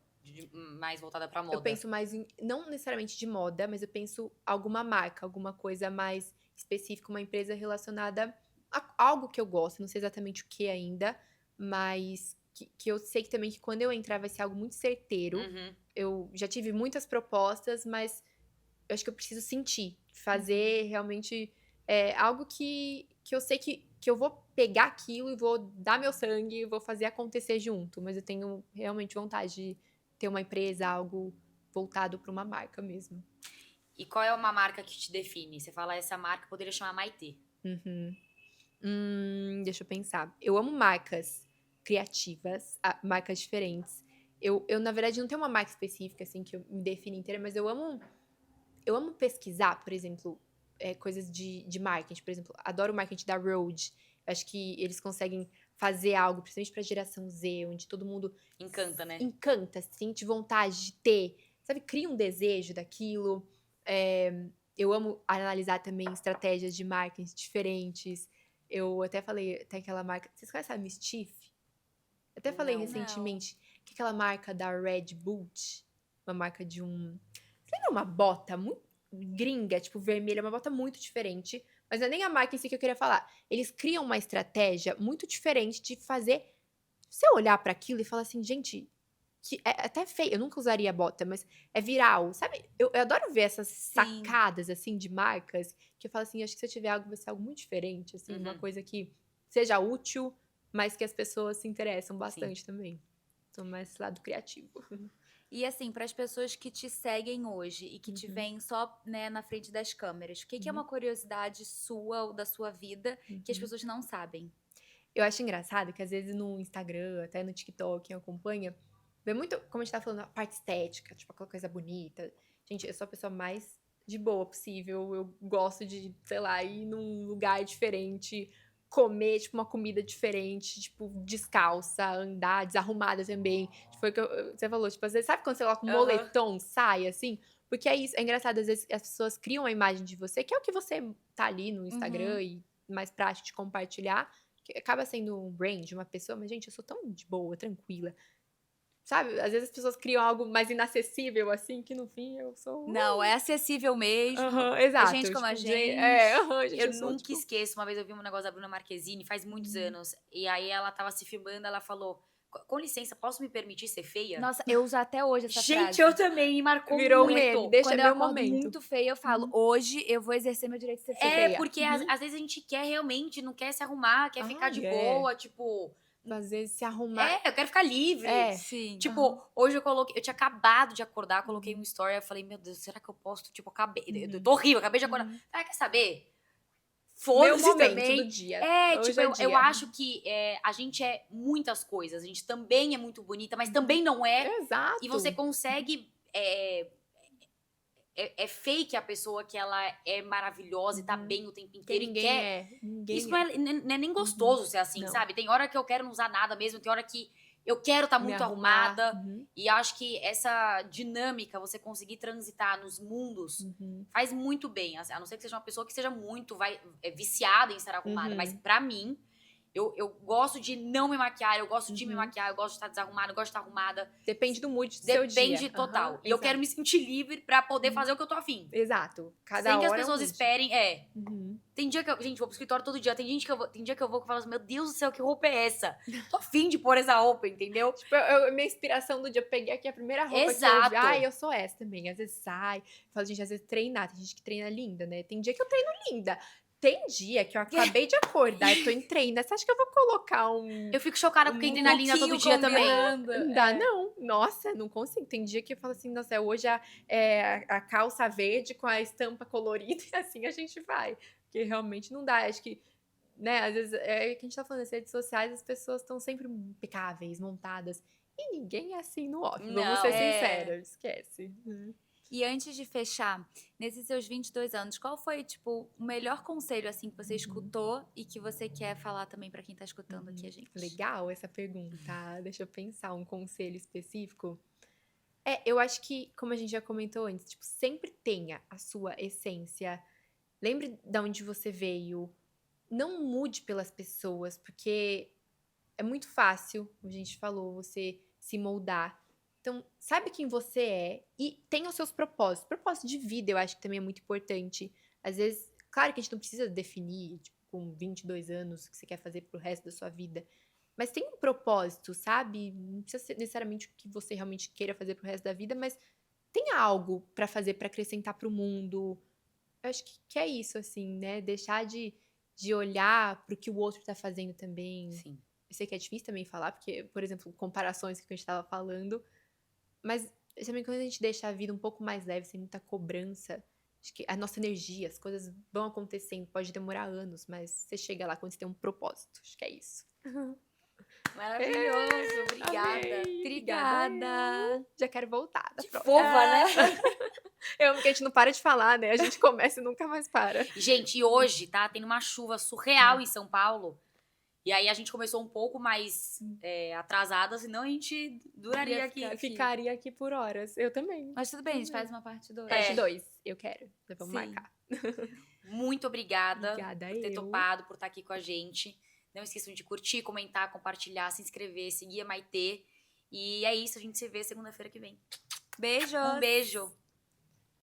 mais voltada pra moda? Eu penso mais em, não necessariamente de moda, mas eu penso alguma marca, alguma coisa mais específica, uma empresa relacionada a algo que eu gosto, não sei exatamente o que ainda, mas que eu sei que também que quando eu entrar vai ser algo muito certeiro. Eu já tive muitas propostas, mas eu acho que eu preciso sentir, fazer realmente algo que eu sei que eu vou pegar aquilo e vou dar meu sangue e vou fazer acontecer junto. Mas eu tenho realmente vontade de ter uma empresa, algo voltado para uma marca mesmo. E qual é uma marca que te define? Você fala, essa marca poderia chamar Maitê. Deixa eu pensar. Eu amo marcas criativas, marcas diferentes. Eu, na verdade, não tenho uma marca específica, assim, que eu me define inteira, mas eu amo pesquisar, por exemplo, coisas de marketing. Por exemplo, adoro o marketing da Rode. Acho que eles conseguem fazer algo, principalmente pra geração Z, onde todo mundo Encanta, né? encanta, sente vontade de ter, sabe? Cria um desejo daquilo. Eu amo analisar também estratégias de marketing diferentes. Eu até falei, tem aquela marca. Vocês conhecem a Mischief? Até falei Não. recentemente que aquela marca da Red Boot, uma marca de um. Você lembra uma bota muito gringa, tipo vermelha, uma bota muito diferente. Mas não é nem a marca em si que eu queria falar. Eles criam uma estratégia muito diferente de fazer. Você olhar pra aquilo e falar assim, gente, que é até feio. Eu nunca usaria bota, mas é viral. Sabe? Eu adoro ver essas sacadas, assim, de marcas. Que eu falo assim, acho que se eu tiver algo, vai ser algo muito diferente. Assim, uma coisa que seja útil, mas que as pessoas se interessam bastante também. Tô mais esse lado criativo. E assim, para as pessoas que te seguem hoje e que te veem só, né, na frente das câmeras, o que é uma curiosidade sua ou da sua vida que as pessoas não sabem? Eu acho engraçado que às vezes no Instagram, até no TikTok, quem acompanha, vê muito, como a gente tá falando, a parte estética, tipo aquela coisa bonita. Gente, eu sou a pessoa mais de boa possível. Eu gosto de, sei lá, ir num lugar diferente, comer, tipo, uma comida diferente, tipo, descalça, andar desarrumada também. Tipo, foi o que você falou, tipo, às vezes, sabe quando você coloca um moletom, saia, assim? Porque é isso, é engraçado, às vezes as pessoas criam uma imagem de você, que é o que você tá ali no Instagram e mais prático de compartilhar, que acaba sendo um brand de uma pessoa, mas, gente, eu sou tão de boa, tranquila. Sabe? Às vezes as pessoas criam algo mais inacessível, assim, que no fim eu sou. Não, é acessível mesmo. Exato. gente como a tipo, gente. gente, Eu sou, nunca tipo, esqueço, uma vez eu vi um negócio da Bruna Marquezine, faz muitos anos, e aí ela tava se filmando, ela falou, com licença, posso me permitir ser feia? Nossa, eu uso até hoje essa frase. Gente, eu também, me marcou Virou um muito. meme, deixa Quando eu meu acordo momento. muito feia, eu falo, hoje eu vou exercer meu direito de ser feia. Porque às vezes a gente quer realmente, não quer se arrumar, quer ficar de boa, tipo... Às vezes se arrumar. eu quero ficar livre. Sim. Tipo, hoje eu tinha acabado de acordar, coloquei um story, eu falei, meu Deus, será que eu posto? Tipo, eu tô horrível, acabei de acordar. Ah, quer saber? Meu Foda-se momento também. do dia. Tipo, Hoje é eu dia. acho que a gente é muitas coisas. A gente também é muito bonita, mas também não é. Exato. E você consegue... É fake a pessoa que ela é maravilhosa e tá bem o tempo que inteiro e ninguém quer... é. Ninguém Isso não é nem gostoso ser assim, Não. sabe? Tem hora que eu quero não usar nada mesmo, tem hora que eu quero estar Me muito arrumar. arrumada. E acho que essa dinâmica, você conseguir transitar nos mundos, faz muito bem. A não ser que seja uma pessoa que seja muito viciada em estar arrumada. Mas pra mim, eu gosto de não me maquiar, eu gosto de me maquiar, eu gosto de estar desarrumada, eu gosto de estar arrumada. Depende do mood do seu dia. Depende total. Aham, E eu exato. quero me sentir livre pra poder fazer o que eu tô afim. Exato. Cada Sem que as hora é um pessoas mood. esperem. Tem dia que eu... Gente, vou pro escritório todo dia. Tem dia que eu vou que eu falo assim, meu Deus do céu, que roupa é essa? Tô afim de pôr essa roupa, entendeu? Tipo, minha inspiração do dia, eu peguei aqui a primeira roupa Exato. que eu vi. Ai, eu sou essa também. Às vezes sai. Falo, gente, às vezes treinar. Tem gente que treina linda, né? Tem dia que eu treino linda. Tem dia que eu acabei de acordar e tô em treino. Você acha que eu vou colocar Eu fico chocada porque adrenalina todo dia também. Não dá, não. Nossa, não consigo. Tem dia que eu falo assim, nossa, hoje a calça verde com a estampa colorida e assim a gente vai. Porque realmente não dá. Acho que, né, às vezes, é o que a gente tá falando, nas redes sociais as pessoas estão sempre impecáveis, montadas. E ninguém é assim no off, vamos Não, ser sinceros. Esquece. E antes de fechar, nesses seus 22 anos, qual foi, tipo, o melhor conselho, assim, que você escutou e que você quer falar também pra quem tá escutando aqui a gente? Legal essa pergunta. Deixa eu pensar um conselho específico. Eu acho que, como a gente já comentou antes, tipo, sempre tenha a sua essência. Lembre de onde você veio. Não mude pelas pessoas, porque é muito fácil, como a gente falou, você se moldar. Então, sabe quem você é e tenha os seus propósitos. Propósito de vida, eu acho que também é muito importante. Às vezes, claro que a gente não precisa definir, tipo, com 22 anos, o que você quer fazer pro resto da sua vida. Mas tem um propósito, sabe? Não precisa ser necessariamente o que você realmente queira fazer pro resto da vida, mas tenha algo pra fazer, pra acrescentar pro mundo. Eu acho que é isso, assim, né? Deixar de olhar pro que o outro tá fazendo também. Sim. Eu sei que é difícil também falar, porque, por exemplo, comparações que a gente tava falando. Mas também quando a gente deixa a vida um pouco mais leve, sem muita cobrança, acho que a nossa energia, as coisas vão acontecendo, pode demorar anos, mas você chega lá quando você tem um propósito. Acho que é isso. Maravilhoso, obrigada. Amei, Obrigada. Já quero voltar da próxima. Fofa, né? Eu amo que a gente não para de falar, né? A gente começa e nunca mais para. Gente, e hoje tá tendo uma chuva surreal em São Paulo. E aí a gente começou um pouco mais atrasada, senão a gente duraria aqui. Ficaria aqui por horas. Eu também. Mas tudo bem, a gente faz uma parte 2. Parte 2, eu quero. Já vamos Sim. marcar. Muito obrigada, Obrigada por ter eu. topado, por estar aqui com a gente. Não esqueçam de curtir, comentar, compartilhar, se inscrever, seguir a Maitê. E é isso, a gente se vê segunda-feira que vem. Beijos. Um beijo.